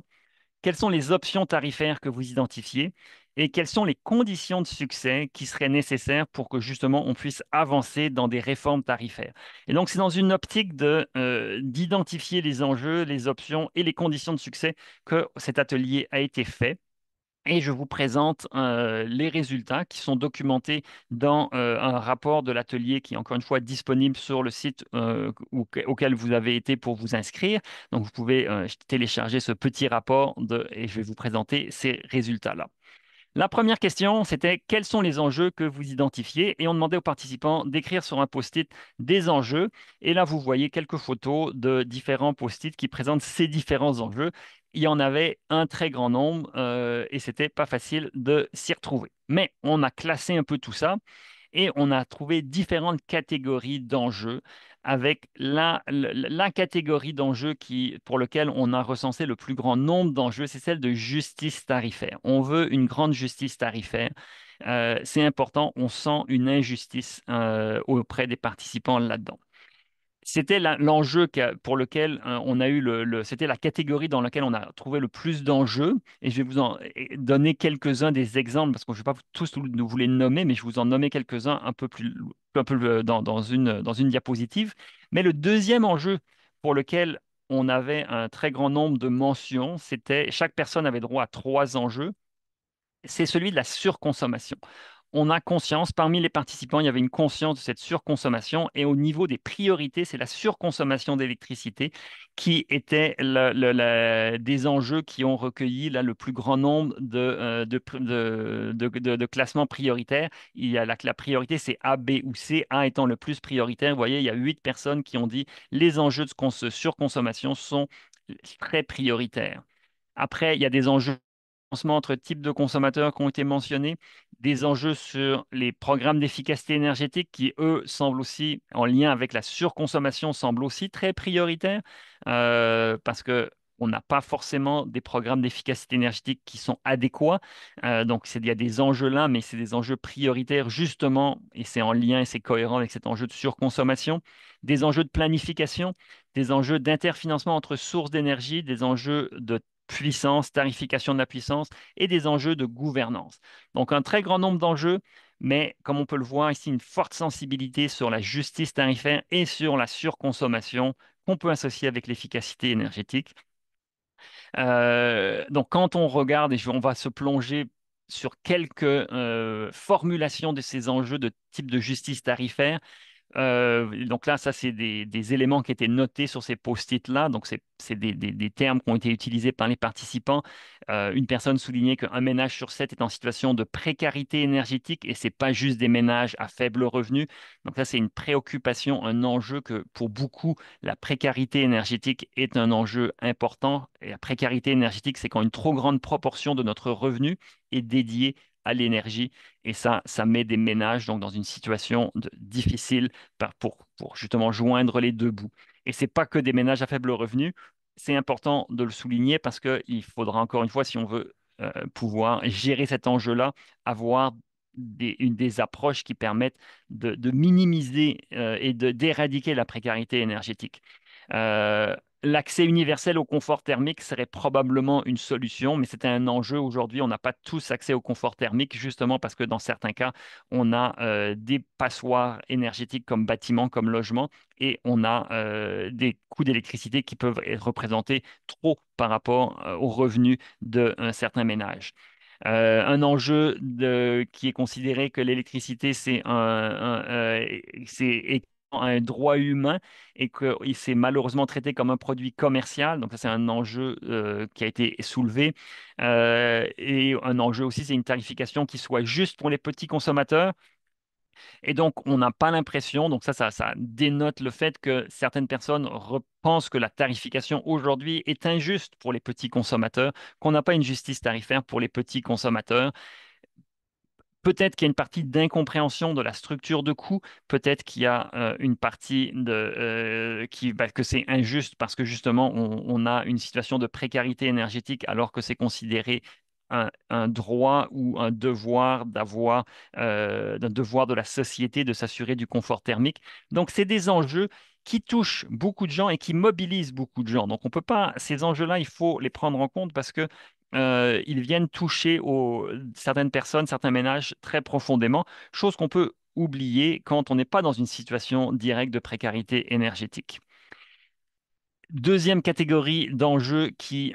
Quelles sont les options tarifaires que vous identifiez? Et quelles sont les conditions de succès qui seraient nécessaires pour que justement on puisse avancer dans des réformes tarifaires? Et donc, c'est dans une optique d'identifier les enjeux, les options et les conditions de succès que cet atelier a été fait. Et je vous présente les résultats qui sont documentés dans un rapport de l'atelier qui est encore une fois disponible sur le site auquel vous avez été pour vous inscrire. Donc vous pouvez télécharger ce petit rapport et je vais vous présenter ces résultats-là. La première question, c'était quels sont les enjeux que vous identifiez? Et on demandait aux participants d'écrire sur un post-it des enjeux. Et là, vous voyez quelques photos de différents post-it qui présentent ces différents enjeux. Il y en avait un très grand nombre et c'était pas facile de s'y retrouver. Mais on a classé un peu tout ça et on a trouvé différentes catégories d'enjeux avec la catégorie d'enjeux pour lequel on a recensé le plus grand nombre d'enjeux, c'est celle de justice tarifaire. On veut une grande justice tarifaire. C'est important, on sent une injustice auprès des participants là-dedans. C'était l'enjeu pour lequel on a eu c'était la catégorie dans laquelle on a trouvé le plus d'enjeux. Et je vais vous en donner quelques-uns des exemples parce que je ne vais pas tous vous les nommer, mais je vous en nommer quelques-uns un peu dans une diapositive. Mais le deuxième enjeu pour lequel on avait un très grand nombre de mentions, c'était chaque personne avait droit à 3 enjeux. C'est celui de la surconsommation. On a conscience, parmi les participants, il y avait une conscience de cette surconsommation et au niveau des priorités, c'est la surconsommation d'électricité qui était des enjeux qui ont recueilli là, le plus grand nombre de classements prioritaires. Il y a la priorité, c'est A, B ou C, A étant le plus prioritaire. Vous voyez, il y a 8 personnes qui ont dit les enjeux de surconsommation sont très prioritaires. Après, il y a des enjeux entre types de consommateurs qui ont été mentionnés, des enjeux sur les programmes d'efficacité énergétique qui, eux, semblent aussi, en lien avec la surconsommation, semblent aussi très prioritaires parce que on n'a pas forcément des programmes d'efficacité énergétique qui sont adéquats. Donc, il y a des enjeux là, mais c'est des enjeux prioritaires justement, et c'est en lien et c'est cohérent avec cet enjeu de surconsommation, des enjeux de planification, des enjeux d'interfinancement entre sources d'énergie, des enjeux de puissance, tarification de la puissance et des enjeux de gouvernance. Donc, un très grand nombre d'enjeux, mais comme on peut le voir ici, une forte sensibilité sur la justice tarifaire et sur la surconsommation qu'on peut associer avec l'efficacité énergétique. Donc, quand on regarde, on va se plonger sur quelques formulations de ces enjeux de type de justice tarifaire. Donc là, ça, c'est des éléments qui étaient notés sur ces post-it-là. Donc, c'est des termes qui ont été utilisés par les participants. Une personne soulignait qu'un ménage sur 7 est en situation de précarité énergétique et c'est pas juste des ménages à faible revenu. Donc ça, c'est une préoccupation, un enjeu que pour beaucoup, la précarité énergétique est un enjeu important. Et la précarité énergétique, c'est quand une trop grande proportion de notre revenu est dédiée à l'énergie. Et ça met des ménages donc, dans une situation difficile pour justement joindre les deux bouts. Et c'est pas que des ménages à faible revenu. C'est important de le souligner parce qu'il faudra encore une fois, si on veut pouvoir gérer cet enjeu-là, avoir des approches qui permettent de minimiser et d'éradiquer la précarité énergétique. L'accès universel au confort thermique serait probablement une solution, mais c'est un enjeu aujourd'hui. On n'a pas tous accès au confort thermique, justement parce que dans certains cas, on a des passoires énergétiques comme bâtiments, comme logements, et on a des coûts d'électricité qui peuvent être représentés trop par rapport aux revenus d'un certain ménage. Un enjeu qui est considéré que l'électricité, c'est un droit humain et qu'il s'est malheureusement traité comme un produit commercial. Donc ça, c'est un enjeu qui a été soulevé. Et un enjeu aussi, c'est une tarification qui soit juste pour les petits consommateurs. Et donc, on n'a pas l'impression, donc ça dénote le fait que certaines personnes pensent que la tarification aujourd'hui est injuste pour les petits consommateurs, qu'on n'a pas une justice tarifaire pour les petits consommateurs. Peut-être qu'il y a une partie d'incompréhension de la structure de coût, peut-être qu'il y a une partie que c'est injuste parce que justement on a une situation de précarité énergétique alors que c'est considéré un droit ou un devoir d'un devoir de la société de s'assurer du confort thermique. Donc c'est des enjeux qui touchent beaucoup de gens et qui mobilisent beaucoup de gens. Donc on peut pas, ces enjeux-là, il faut les prendre en compte parce que ils viennent toucher certaines personnes, certains ménages très profondément, chose qu'on peut oublier quand on n'est pas dans une situation directe de précarité énergétique. Deuxième catégorie d'enjeux qui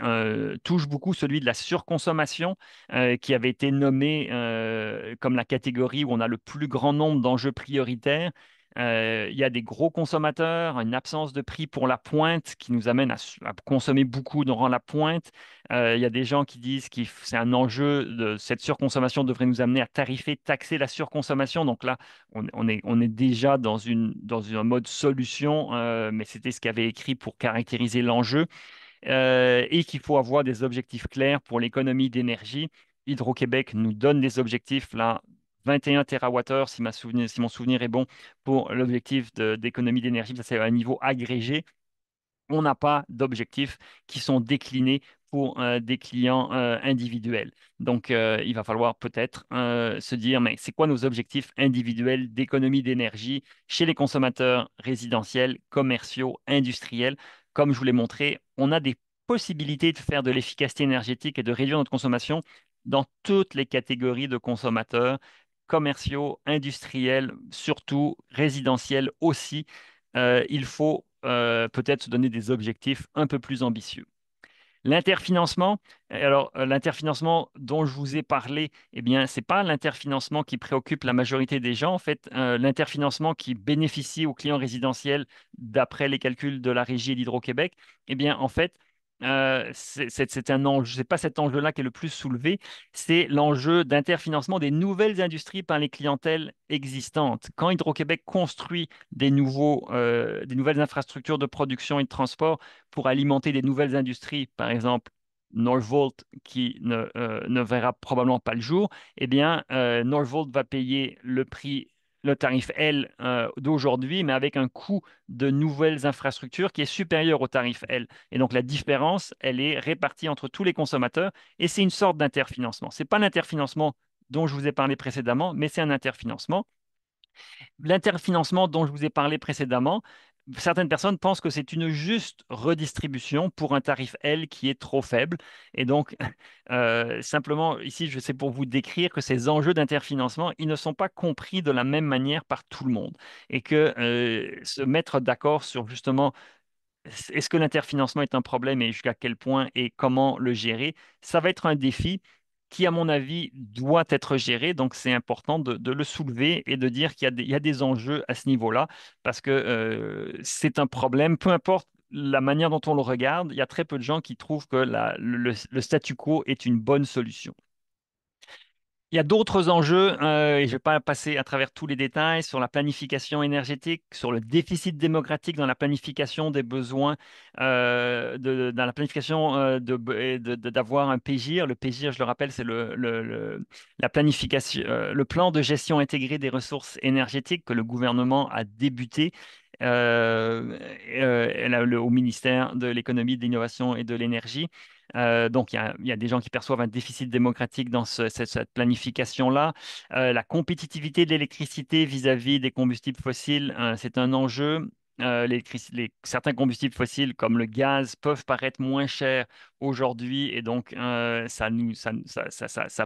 touche beaucoup, celui de la surconsommation, qui avait été nommé comme la catégorie où on a le plus grand nombre d'enjeux prioritaires. Il y a des gros consommateurs, une absence de prix pour la pointe qui nous amène à consommer beaucoup durant la pointe. Il y a des gens qui disent que c'est un enjeu de cette surconsommation devrait nous amener à tarifer, taxer la surconsommation. Donc là, on est déjà dans un mode solution, mais c'était ce qu'il avait écrit pour caractériser l'enjeu, et qu'il faut avoir des objectifs clairs pour l'économie d'énergie. Hydro-Québec nous donne des objectifs là. 21 TWh, si mon souvenir est bon, pour l'objectif d'économie d'énergie. Ça, c'est à un niveau agrégé. On n'a pas d'objectifs qui sont déclinés pour des clients individuels. Donc, il va falloir peut-être se dire, mais c'est quoi nos objectifs individuels d'économie d'énergie chez les consommateurs résidentiels, commerciaux, industriels? Comme je vous l'ai montré, on a des possibilités de faire de l'efficacité énergétique et de réduire notre consommation dans toutes les catégories de consommateurs, commerciaux, industriels, surtout résidentiels aussi. Il faut peut-être se donner des objectifs un peu plus ambitieux. L'interfinancement, alors l'interfinancement dont je vous ai parlé, eh bien, c'est pas l'interfinancement qui préoccupe la majorité des gens. En fait, l'interfinancement qui bénéficie aux clients résidentiels d'après les calculs de la Régie et d'Hydro-Québec, eh bien, en fait, c'est un enjeu, c'est pas cet enjeu-là qui est le plus soulevé, c'est l'enjeu d'interfinancement des nouvelles industries par les clientèles existantes. Quand Hydro-Québec construit des nouvelles infrastructures de production et de transport, pour alimenter des nouvelles industries, par exemple Northvolt qui ne verra probablement pas le jour, eh bien, Northvolt va payer le prix le tarif L d'aujourd'hui, mais avec un coût de nouvelles infrastructures qui est supérieur au tarif L. Et donc la différence, elle est répartie entre tous les consommateurs et c'est une sorte d'interfinancement. Ce n'est pas l'interfinancement dont je vous ai parlé précédemment, mais c'est un interfinancement. L'interfinancement dont je vous ai parlé précédemment, certaines personnes pensent que c'est une juste redistribution pour un tarif L qui est trop faible. Et donc, simplement, ici, je sais pour vous décrire que ces enjeux d'interfinancement, ils ne sont pas compris de la même manière par tout le monde. Et que se mettre d'accord sur justement est-ce que l'interfinancement est un problème et jusqu'à quel point et comment le gérer? Ça va être un défi qui, à mon avis, doit être géré. Donc, c'est important de le soulever et de dire qu'il y a des enjeux à ce niveau-là parce que c'est un problème. Peu importe la manière dont on le regarde, il y a très peu de gens qui trouvent que le statu quo est une bonne solution. Il y a d'autres enjeux, et je ne vais pas passer à travers tous les détails, sur la planification énergétique, sur le déficit démocratique dans la planification des besoins, dans la planification d'avoir un PGIR. Le PGIR, je le rappelle, c'est la planification, le plan de gestion intégrée des ressources énergétiques que le gouvernement a débuté au ministère de l'économie, de l'innovation et de l'énergie. Donc, il y a des gens qui perçoivent un déficit démocratique dans cette planification-là. La compétitivité de l'électricité vis-à-vis des combustibles fossiles, c'est un enjeu. Certains combustibles fossiles, comme le gaz, peuvent paraître moins chers aujourd'hui et donc ça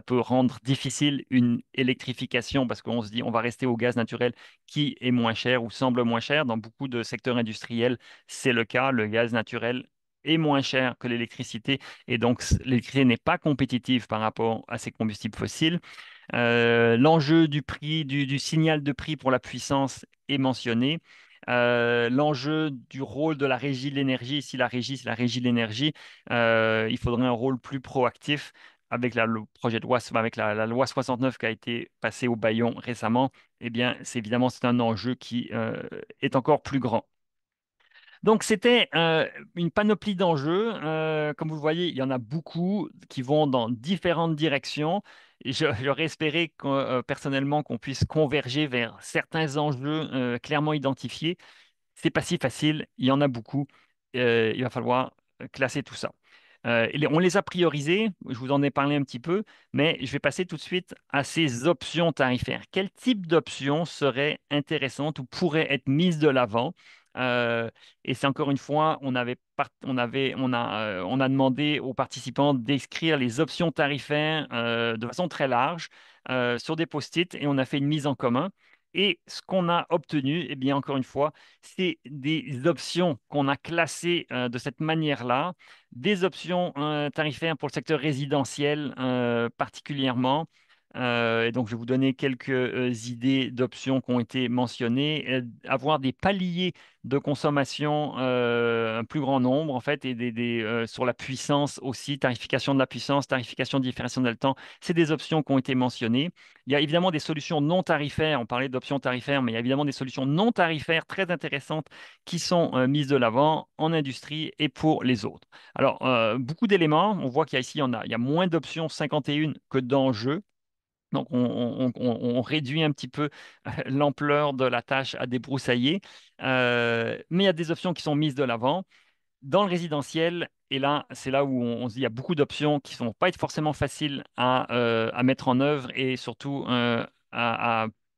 peut rendre difficile une électrification parce qu'on se dit on va rester au gaz naturel qui est moins cher ou semble moins cher. Dans beaucoup de secteurs industriels, c'est le cas. Le gaz naturel est moins cher que l'électricité et donc l'électricité n'est pas compétitive par rapport à ces combustibles fossiles. L'enjeu du prix, du signal de prix pour la puissance est mentionné. L'enjeu du rôle de la régie de l'énergie, si la régie, c'est la régie de l'énergie, il faudrait un rôle plus proactif avec le projet de loi, avec la loi 69 qui a été passée au bâillon récemment. Eh bien, c'est un enjeu qui est encore plus grand. Donc, c'était une panoplie d'enjeux. Comme vous le voyez, il y en a beaucoup qui vont dans différentes directions. J'aurais espéré personnellement qu'on puisse converger vers certains enjeux clairement identifiés. C'est pas si facile, il y en a beaucoup. Il va falloir classer tout ça. On les a priorisés, je vous en ai parlé un petit peu, mais je vais passer tout de suite à ces options tarifaires. Quel type d'options seraient intéressantes ou pourraient être mises de l'avant? Euh, et c'est encore une fois, on a demandé aux participants d'écrire les options tarifaires de façon très large sur des post-it et on a fait une mise en commun. Et ce qu'on a obtenu, eh bien, encore une fois, c'est des options qu'on a classées de cette manière-là, des options tarifaires pour le secteur résidentiel particulièrement. Et donc, je vais vous donner quelques idées d'options qui ont été mentionnées. Avoir des paliers de consommation, un plus grand nombre, en fait, et sur la puissance aussi, tarification de la puissance, tarification de différenciation dans le temps, c'est des options qui ont été mentionnées. Il y a évidemment des solutions non tarifaires, on parlait d'options tarifaires, mais il y a évidemment des solutions non tarifaires très intéressantes qui sont mises de l'avant en industrie et pour les autres. Alors, beaucoup d'éléments. On voit qu'il y a ici, il y a moins d'options 51 que d'enjeux. Donc, on réduit un petit peu l'ampleur de la tâche à débroussailler. Mais il y a des options qui sont mises de l'avant. Dans le résidentiel, et là, c'est là où on se dit il y a beaucoup d'options qui ne vont pas être forcément faciles à mettre en œuvre et surtout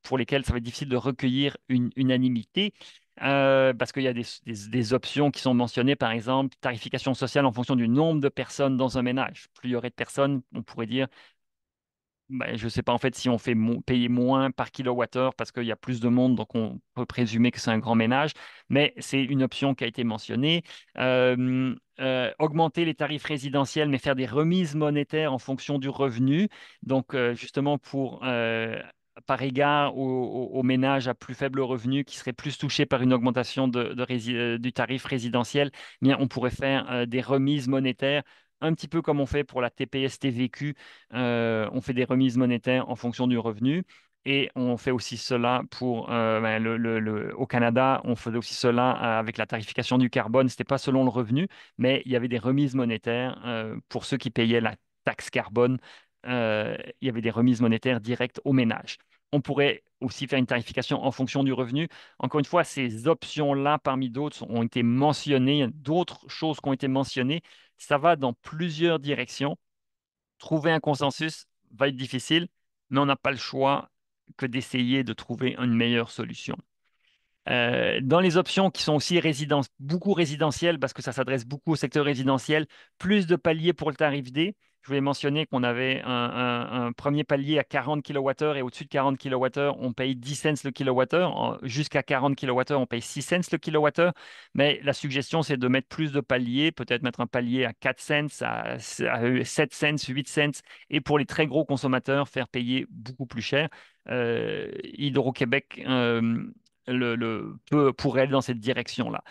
pour lesquelles ça va être difficile de recueillir une unanimité. Parce qu'il y a des options qui sont mentionnées, par exemple, tarification sociale en fonction du nombre de personnes dans un ménage. Plus il y aurait de personnes, on pourrait dire ben, je ne sais pas en fait si on fait payer moins par kilowattheure parce qu'il y a plus de monde, donc on peut présumer que c'est un grand ménage, mais c'est une option qui a été mentionnée. Augmenter les tarifs résidentiels, mais faire des remises monétaires en fonction du revenu. Donc justement par égard aux ménages à plus faible revenu qui seraient plus touchés par une augmentation du tarif résidentiel, eh bien, on pourrait faire des remises monétaires un petit peu comme on fait pour la TPS-TVQ, on fait des remises monétaires en fonction du revenu. Et on fait aussi cela au Canada, on faisait aussi cela avec la tarification du carbone. Ce n'était pas selon le revenu, mais il y avait des remises monétaires pour ceux qui payaient la taxe carbone. Il y avait des remises monétaires directes aux ménages. On pourrait aussi faire une tarification en fonction du revenu. Encore une fois, ces options-là, parmi d'autres, ont été mentionnées. Il y a d'autres choses qui ont été mentionnées. Ça va dans plusieurs directions. Trouver un consensus va être difficile, mais on n'a pas le choix que d'essayer de trouver une meilleure solution. Dans les options qui sont aussi beaucoup résidentielles, parce que ça s'adresse beaucoup au secteur résidentiel, plus de paliers pour le tarif D. Je voulais mentionner qu'on avait un premier palier à 40 kWh et au-dessus de 40 kWh, on paye 10 cents le kilowattheure. Jusqu'à 40 kWh, on paye 6 cents le kilowattheure. Mais la suggestion, c'est de mettre plus de paliers, peut-être mettre un palier à 4 cents, à 7 cents, 8 cents, et pour les très gros consommateurs, faire payer beaucoup plus cher. Hydro-Québec pourrait aller dans cette direction-là.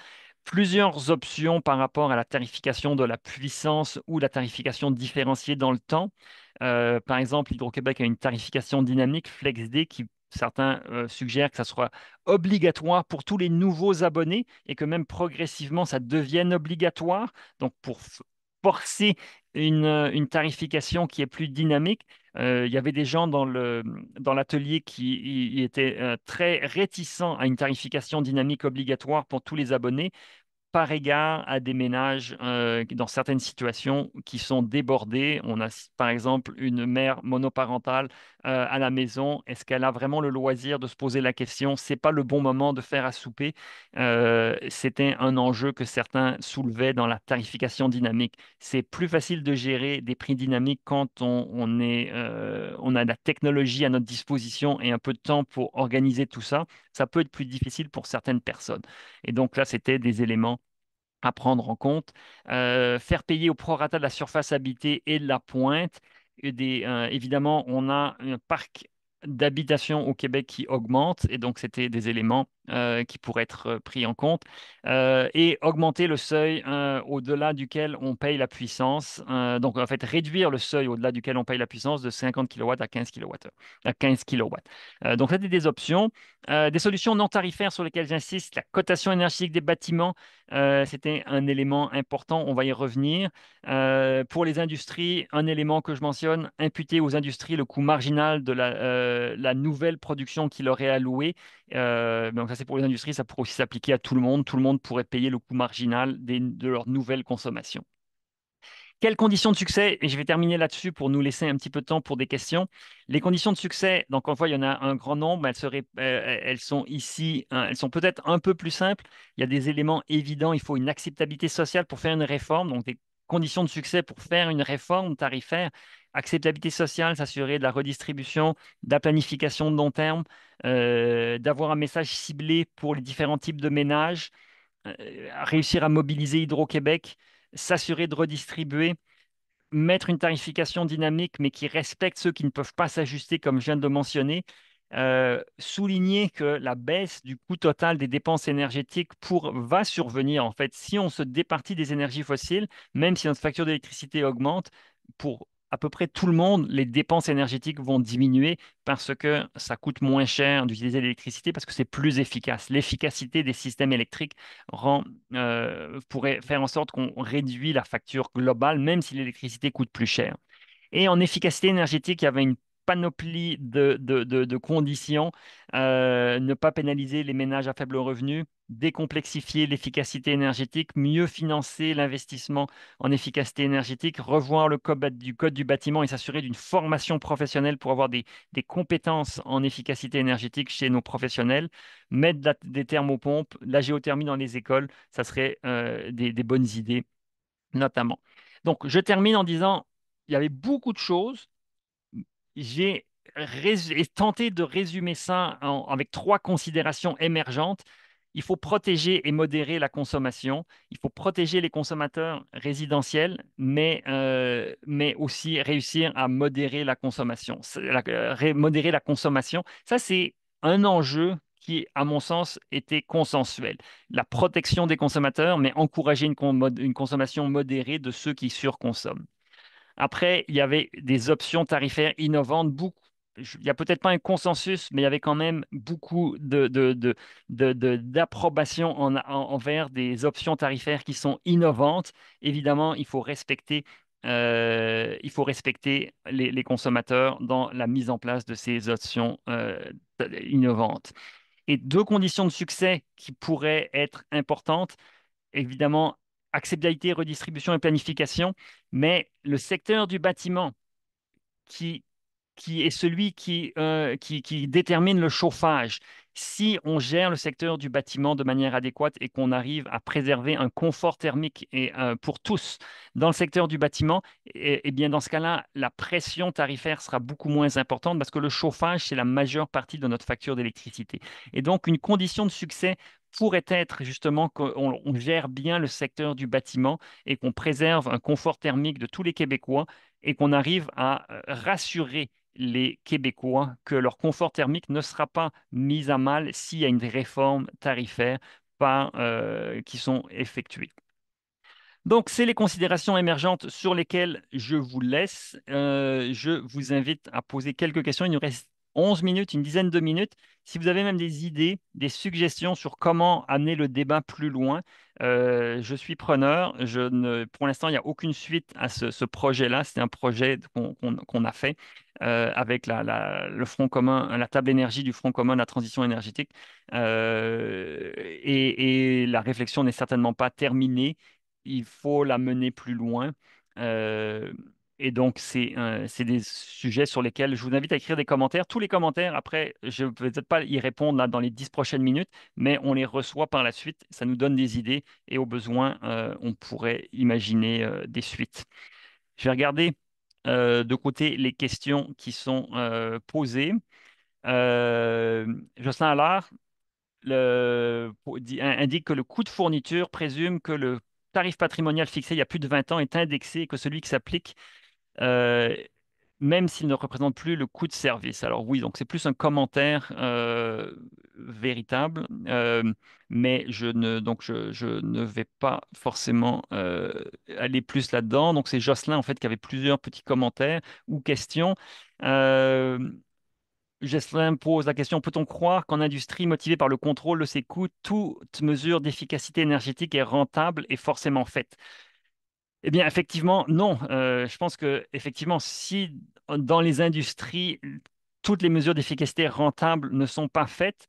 Plusieurs options par rapport à la tarification de la puissance ou la tarification différenciée dans le temps. Par exemple, Hydro-Québec a une tarification dynamique FlexD qui certains suggèrent que ça soit obligatoire pour tous les nouveaux abonnés et que même progressivement ça devienne obligatoire. Donc pour forcer une tarification qui est plus dynamique. Il y avait des gens dans l'atelier qui étaient très réticents à une tarification dynamique obligatoire pour tous les abonnés par égard à des ménages dans certaines situations qui sont débordés. On a par exemple une mère monoparentale à la maison. Est-ce qu'elle a vraiment le loisir de se poser la question? C'est pas le bon moment de faire à souper. C'était un enjeu que certains soulevaient dans la tarification dynamique. C'est plus facile de gérer des prix dynamiques quand on a la technologie à notre disposition et un peu de temps pour organiser tout ça. Ça peut être plus difficile pour certaines personnes. Et donc là, c'était des éléments à prendre en compte. Faire payer au prorata de la surface habitée et de la pointe. Évidemment, on a un parc d'habitation au Québec qui augmente, et donc c'était des éléments qui pourraient être pris en compte. Et augmenter le seuil au-delà duquel on paye la puissance. Donc, en fait, réduire le seuil au-delà duquel on paye la puissance de 50 kW à 15 kW. À 15 kilowatts. Donc, ça, c'est des options. Des solutions non tarifaires sur lesquelles j'insiste, la cotation énergétique des bâtiments. C'était un élément important, on va y revenir. Pour les industries, un élément que je mentionne, imputer aux industries le coût marginal de la nouvelle production qui leur est allouée. Donc ça, c'est pour les industries, ça pourrait aussi s'appliquer à tout le monde. Tout le monde pourrait payer le coût marginal de leur nouvelle consommation. Quelles conditions de succès? Et je vais terminer là-dessus pour nous laisser un petit peu de temps pour des questions. Les conditions de succès, donc on voit, il y en a un grand nombre. Elles sont ici, hein, elles sont peut-être un peu plus simples. Il y a des éléments évidents. Il faut une acceptabilité sociale pour faire une réforme. Donc des conditions de succès pour faire une réforme tarifaire. Acceptabilité sociale, s'assurer de la redistribution, de la planification de long terme, d'avoir un message ciblé pour les différents types de ménages, réussir à mobiliser Hydro-Québec, s'assurer de redistribuer, mettre une tarification dynamique, mais qui respecte ceux qui ne peuvent pas s'ajuster, comme je viens de le mentionner. Souligner que la baisse du coût total des dépenses énergétiques va survenir, en fait, si on se départit des énergies fossiles, même si notre facture d'électricité augmente, pour à peu près tout le monde, les dépenses énergétiques vont diminuer parce que ça coûte moins cher d'utiliser l'électricité parce que c'est plus efficace. L'efficacité des systèmes électriques pourrait faire en sorte qu'on réduit la facture globale, même si l'électricité coûte plus cher. Et en efficacité énergétique, il y avait une panoplie de conditions. Ne pas pénaliser les ménages à faible revenu, décomplexifier l'efficacité énergétique, mieux financer l'investissement en efficacité énergétique, revoir le code du bâtiment et s'assurer d'une formation professionnelle pour avoir des compétences en efficacité énergétique chez nos professionnels, mettre des thermopompes, la géothermie dans les écoles, ça serait des bonnes idées notamment. Donc, je termine en disant, il y avait beaucoup de choses. J'ai tenté de résumer ça avec trois considérations émergentes. Il faut protéger et modérer la consommation. Il faut protéger les consommateurs résidentiels, mais aussi réussir à modérer la consommation. Modérer la consommation, ça, c'est un enjeu qui, à mon sens, était consensuel. La protection des consommateurs, mais encourager une consommation modérée de ceux qui surconsomment. Après, il y avait des options tarifaires innovantes. Il n'y a peut-être pas un consensus, mais il y avait quand même beaucoup d'approbation envers des options tarifaires qui sont innovantes. Évidemment, il faut respecter les consommateurs dans la mise en place de ces options innovantes. Et deux conditions de succès qui pourraient être importantes, évidemment, acceptabilité, redistribution et planification, mais le secteur du bâtiment qui, qui est celui qui détermine le chauffage. Si on gère le secteur du bâtiment de manière adéquate et qu'on arrive à préserver un confort thermique pour tous dans le secteur du bâtiment, bien dans ce cas-là, la pression tarifaire sera beaucoup moins importante parce que le chauffage, c'est la majeure partie de notre facture d'électricité. Et donc, une condition de succès pourrait être justement qu'on gère bien le secteur du bâtiment et qu'on préserve un confort thermique de tous les Québécois et qu'on arrive à rassurer les Québécois que leur confort thermique ne sera pas mis à mal s'il y a une réforme tarifaire qui sont effectuées. Donc, c'est les considérations émergentes sur lesquelles je vous laisse. Je vous invite à poser quelques questions. Il nous reste 11 minutes, une dizaine de minutes. Si vous avez même des idées, des suggestions sur comment amener le débat plus loin, je suis preneur. Pour l'instant, il n'y a aucune suite à ce projet-là. C'est un projet qu'on a fait avec le Front commun, la table énergie du Front commun de la transition énergétique. Et la réflexion n'est certainement pas terminée, il faut la mener plus loin. Euh, et donc, c'est des sujets sur lesquels je vous invite à écrire des commentaires. Tous les commentaires, après, je ne vais peut-être pas y répondre là, dans les 10 prochaines minutes, mais on les reçoit par la suite. Ça nous donne des idées et au besoin, on pourrait imaginer des suites. Je vais regarder de côté les questions qui sont posées. Jocelyn Allard, indique que le coût de fourniture présume que le tarif patrimonial fixé il y a plus de 20 ans est indexé et que celui qui s'applique, euh, même s'il ne représente plus le coût de service. Alors oui, donc c'est plus un commentaire véritable, mais je ne vais pas forcément aller plus là-dedans. Donc c'est Jocelyn en fait qui avait plusieurs petits commentaires ou questions. Euh, Jocelyn pose la question, peut-on croire qu'en industrie motivée par le contrôle de ses coûts, toute mesure d'efficacité énergétique est rentable et forcément faite? Eh bien, effectivement, non. Je pense que effectivement, si dans les industries, toutes les mesures d'efficacité rentables ne sont pas faites,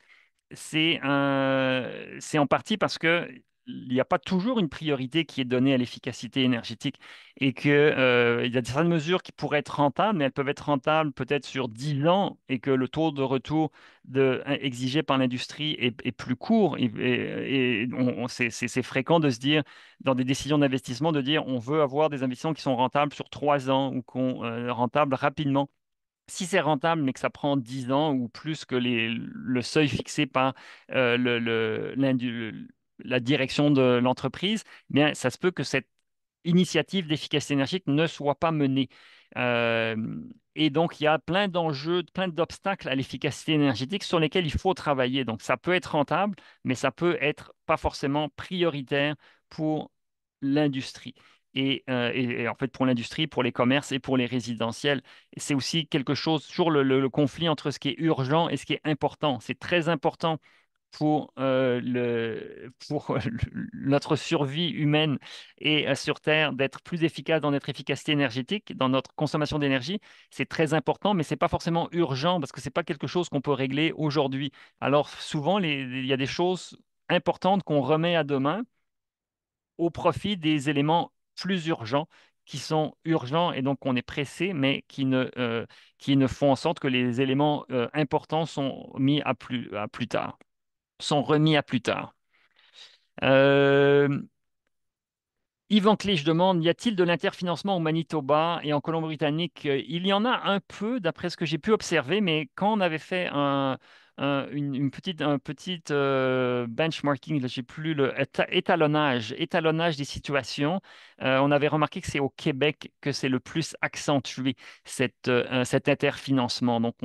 c'est en partie parce que il n'y a pas toujours une priorité qui est donnée à l'efficacité énergétique et que, il y a certaines mesures qui pourraient être rentables, mais elles peuvent être rentables peut-être sur 10 ans et que le taux de retour exigé par l'industrie est plus court. C'est fréquent de se dire, dans des décisions d'investissement, de dire on veut avoir des investissements qui sont rentables sur 3 ans ou qu'on rentables rapidement. Si c'est rentable, mais que ça prend 10 ans ou plus que le seuil fixé par la direction de l'entreprise, eh bien, ça se peut que cette initiative d'efficacité énergétique ne soit pas menée. Euh, et donc, il y a plein d'enjeux, plein d'obstacles à l'efficacité énergétique sur lesquels il faut travailler. Donc, ça peut être rentable, mais ça peut être pas forcément prioritaire pour l'industrie. Et en fait, pour l'industrie, pour les commerces et pour les résidentiels, c'est aussi quelque chose, toujours le conflit entre ce qui est urgent et ce qui est important. C'est très important pour notre survie humaine et sur Terre d'être plus efficace dans notre efficacité énergétique, dans notre consommation d'énergie. C'est très important, mais ce n'est pas forcément urgent parce que ce n'est pas quelque chose qu'on peut régler aujourd'hui. Alors souvent, il y a des choses importantes qu'on remet à demain au profit des éléments plus urgents qui sont urgents et donc on est pressé, mais qui ne font en sorte que les éléments importants sont mis à plus tard, sont remis à plus tard. Euh, Yvan Clich demande, y a-t-il de l'interfinancement au Manitoba et en Colombie-Britannique? Il y en a un peu, d'après ce que j'ai pu observer, mais quand on avait fait un petit benchmarking, là, j'ai plus étalonnage des situations, on avait remarqué que c'est au Québec que c'est le plus accentué, cet interfinancement. Donc,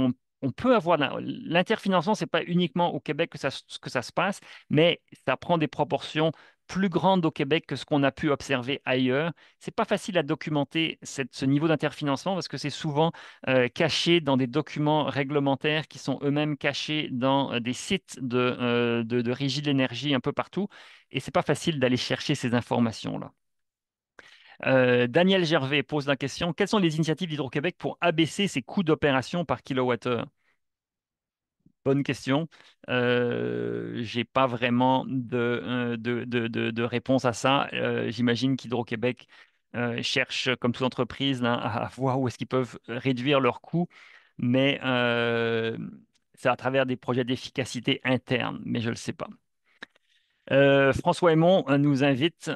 on peut avoir l'interfinancement, c'est pas uniquement au Québec que ça se passe, mais ça prend des proportions plus grande au Québec que ce qu'on a pu observer ailleurs. C'est pas facile à documenter ce niveau d'interfinancement parce que c'est souvent caché dans des documents réglementaires qui sont eux-mêmes cachés dans des sites de régie de l'énergie un peu partout. Et c'est pas facile d'aller chercher ces informations-là. Daniel Gervais pose la question, quelles sont les initiatives d'Hydro-Québec pour abaisser ses coûts d'opération par kilowattheure? bonne question. J'ai pas vraiment de réponse à ça. J'imagine qu'Hydro-Québec cherche, comme toute entreprise, là, à voir où est-ce qu'ils peuvent réduire leurs coûts, mais c'est à travers des projets d'efficacité interne, mais je ne le sais pas. François Aymon nous invite,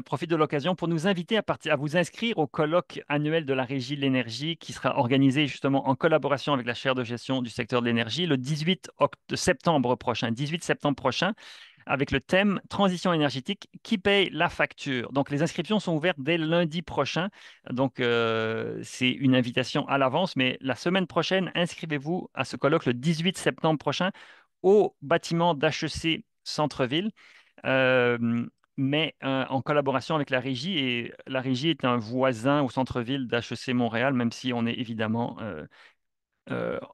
profite de l'occasion pour nous inviter à vous inscrire au colloque annuel de la Régie de l'énergie qui sera organisé justement en collaboration avec la chaire de gestion du secteur de l'énergie le 18 septembre prochain, avec le thème Transition énergétique, qui paye la facture? Donc, les inscriptions sont ouvertes dès lundi prochain. Donc, c'est une invitation à l'avance, mais la semaine prochaine, inscrivez-vous à ce colloque le 18 septembre prochain au bâtiment d'HEC Centre-Ville, euh, mais en collaboration avec la Régie. Et la Régie est un voisin au centre-ville d'HEC Montréal, même si on est évidemment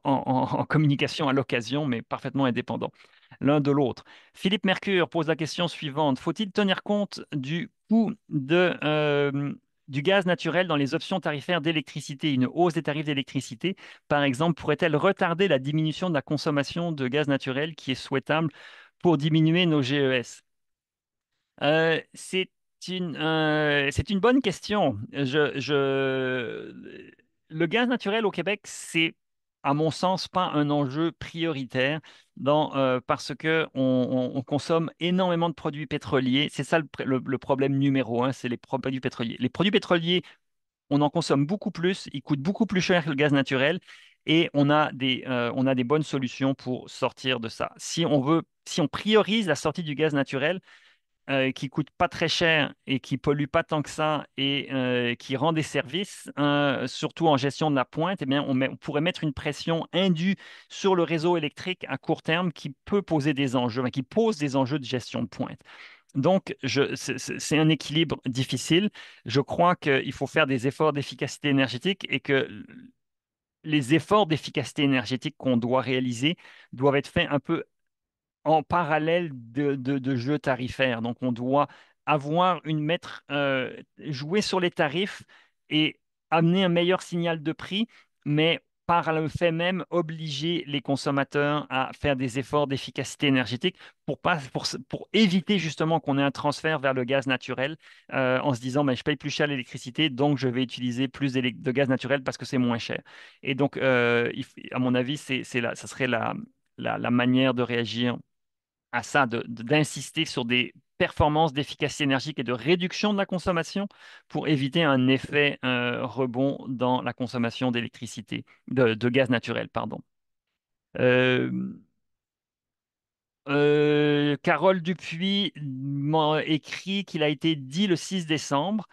en communication à l'occasion, mais parfaitement indépendants l'un de l'autre. Philippe Mercure pose la question suivante. Faut-il tenir compte du coût du gaz naturel dans les options tarifaires d'électricité? Une hausse des tarifs d'électricité, par exemple, pourrait-elle retarder la diminution de la consommation de gaz naturel qui est souhaitable pour diminuer nos GES? C'est une bonne question. Le gaz naturel au Québec, c'est, à mon sens, pas un enjeu prioritaire parce que on consomme énormément de produits pétroliers. C'est ça le problème numéro un, c'est les produits pétroliers. Les produits pétroliers, on en consomme beaucoup plus, ils coûtent beaucoup plus cher que le gaz naturel. Et on a des bonnes solutions pour sortir de ça. Si on priorise la sortie du gaz naturel, qui coûte pas très cher et qui pollue pas tant que ça et qui rend des services, surtout en gestion de la pointe, eh bien, on pourrait mettre une pression indue sur le réseau électrique à court terme qui peut poser des enjeux, qui pose des enjeux de gestion de pointe. Donc, c'est un équilibre difficile. Je crois qu'il faut faire des efforts d'efficacité énergétique et que les efforts d'efficacité énergétique qu'on doit réaliser doivent être faits un peu en parallèle de jeux tarifaires. Donc, on doit jouer sur les tarifs et amener un meilleur signal de prix, mais par le fait même, obliger les consommateurs à faire des efforts d'efficacité énergétique pour éviter justement qu'on ait un transfert vers le gaz naturel en se disant, ben, je paye plus cher l'électricité, donc je vais utiliser plus de gaz naturel parce que c'est moins cher. Et donc, à mon avis, ça serait la manière de réagir à ça, d'insister sur des performances d'efficacité énergique et de réduction de la consommation pour éviter un effet rebond dans la consommation d'électricité, de gaz naturel, pardon. Euh, Carole Dupuis m'a écrit qu'il a été dit le 6 décembre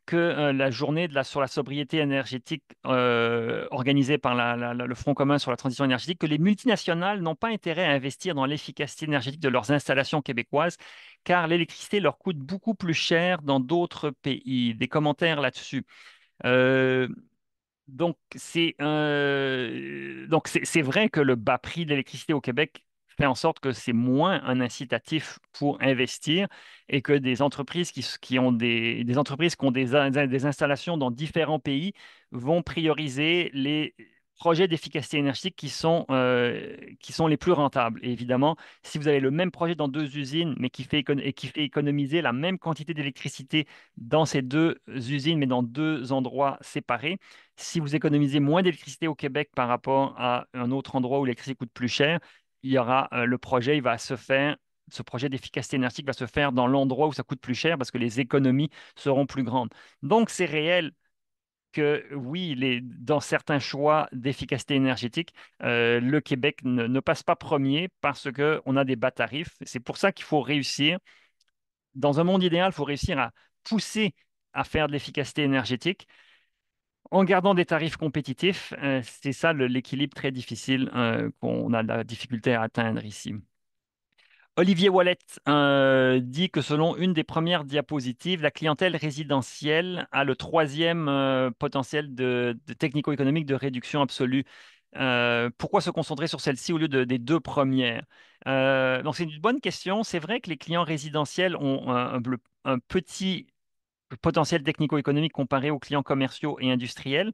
que la journée sur la sobriété énergétique organisée par le Front commun sur la transition énergétique, que les multinationales n'ont pas intérêt à investir dans l'efficacité énergétique de leurs installations québécoises, car l'électricité leur coûte beaucoup plus cher dans d'autres pays. Des commentaires là-dessus. Euh, c'est vrai que le bas prix de l'électricité au Québec fait en sorte que c'est moins un incitatif pour investir et que des entreprises qui ont des entreprises qui ont des installations dans différents pays vont prioriser les projets d'efficacité énergétique qui sont les plus rentables. Et évidemment, si vous avez le même projet dans deux usines, mais qui fait économiser la même quantité d'électricité dans ces deux usines, mais dans deux endroits séparés, si vous économisez moins d'électricité au Québec par rapport à un autre endroit où l'électricité coûte plus cher, il y aura le projet, il va se faire, ce projet d'efficacité énergétique va se faire dans l'endroit où ça coûte plus cher parce que les économies seront plus grandes. Donc, c'est réel que oui, dans certains choix d'efficacité énergétique, le Québec ne passe pas premier parce qu'on a des bas tarifs. C'est pour ça qu'il faut réussir. Dans un monde idéal, il faut réussir à pousser à faire de l'efficacité énergétique en gardant des tarifs compétitifs. C'est ça l'équilibre très difficile qu'on a de la difficulté à atteindre ici. Olivier Wallet dit que selon une des premières diapositives, la clientèle résidentielle a le troisième potentiel de technico-économique de réduction absolue. Pourquoi se concentrer sur celle-ci au lieu des deux premières? Donc c'est une bonne question. C'est vrai que les clients résidentiels ont un petit potentiel technico-économique comparé aux clients commerciaux et industriels.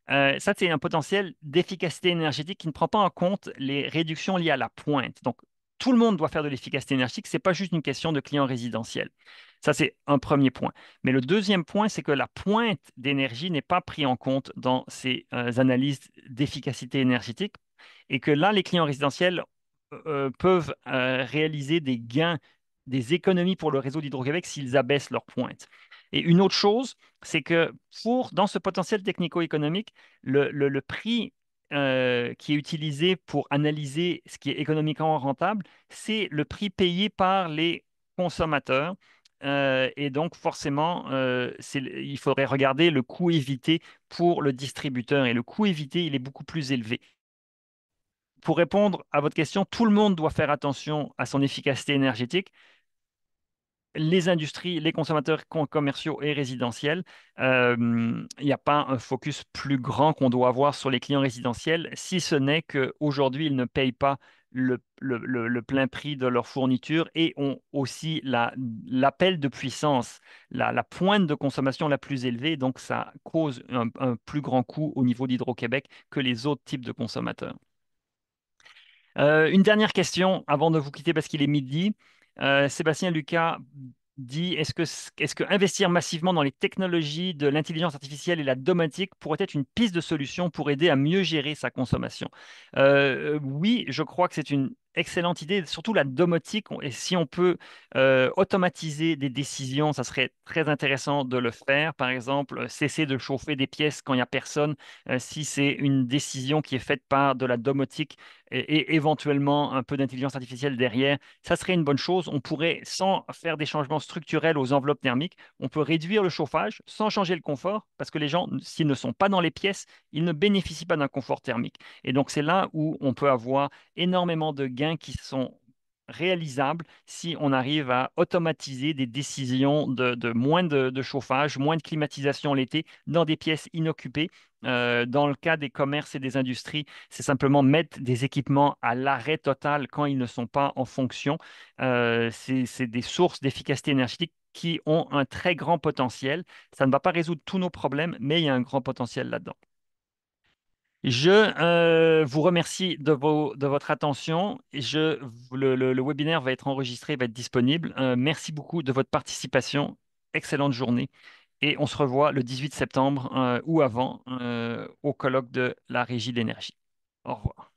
Ça, c'est un potentiel d'efficacité énergétique qui ne prend pas en compte les réductions liées à la pointe. Donc, tout le monde doit faire de l'efficacité énergétique. Ce n'est pas juste une question de clients résidentiels. Ça, c'est un premier point. Mais le deuxième point, c'est que la pointe d'énergie n'est pas prise en compte dans ces analyses d'efficacité énergétique et que là, les clients résidentiels peuvent réaliser des gains, des économies pour le réseau d'Hydro-Québec s'ils abaissent leur pointe. Et une autre chose, c'est que dans ce potentiel technico-économique, le prix qui est utilisé pour analyser ce qui est économiquement rentable, c'est le prix payé par les consommateurs. Et donc, forcément, il faudrait regarder le coût évité pour le distributeur. Et le coût évité, il est beaucoup plus élevé. Pour répondre à votre question, tout le monde doit faire attention à son efficacité énergétique, les industries, les consommateurs commerciaux et résidentiels. Il n'y a pas un focus plus grand qu'on doit avoir sur les clients résidentiels, si ce n'est qu'aujourd'hui, ils ne payent pas le plein prix de leur fourniture et ont aussi l'appel de puissance, la pointe de consommation la plus élevée. Donc, ça cause un plus grand coût au niveau d'Hydro-Québec que les autres types de consommateurs. Une dernière question avant de vous quitter parce qu'il est midi. Sébastien Lucas dit, est-ce que investir massivement dans les technologies de l'intelligence artificielle et la domotique pourrait être une piste de solution pour aider à mieux gérer sa consommation? Oui, je crois que c'est une excellente idée, surtout la domotique. Et si on peut automatiser des décisions, ça serait très intéressant de le faire. Par exemple, cesser de chauffer des pièces quand il n'y a personne, si c'est une décision qui est faite par de la domotique et éventuellement un peu d'intelligence artificielle derrière, ça serait une bonne chose. On pourrait, sans faire des changements structurels aux enveloppes thermiques, on peut réduire le chauffage sans changer le confort, parce que les gens, s'ils ne sont pas dans les pièces, ils ne bénéficient pas d'un confort thermique. Et donc, c'est là où on peut avoir énormément de gains qui sont réalisables si on arrive à automatiser des décisions de moins de chauffage, moins de climatisation l'été dans des pièces inoccupées. Dans le cas des commerces et des industries, c'est simplement mettre des équipements à l'arrêt total quand ils ne sont pas en fonction. C'est des sources d'efficacité énergétique qui ont un très grand potentiel. Ça ne va pas résoudre tous nos problèmes, mais il y a un grand potentiel là-dedans. Je vous remercie de votre attention. Le webinaire va être enregistré, va être disponible. Merci beaucoup de votre participation. Excellente journée. Et on se revoit le 18 septembre ou avant au colloque de la Régie d'énergie. Au revoir.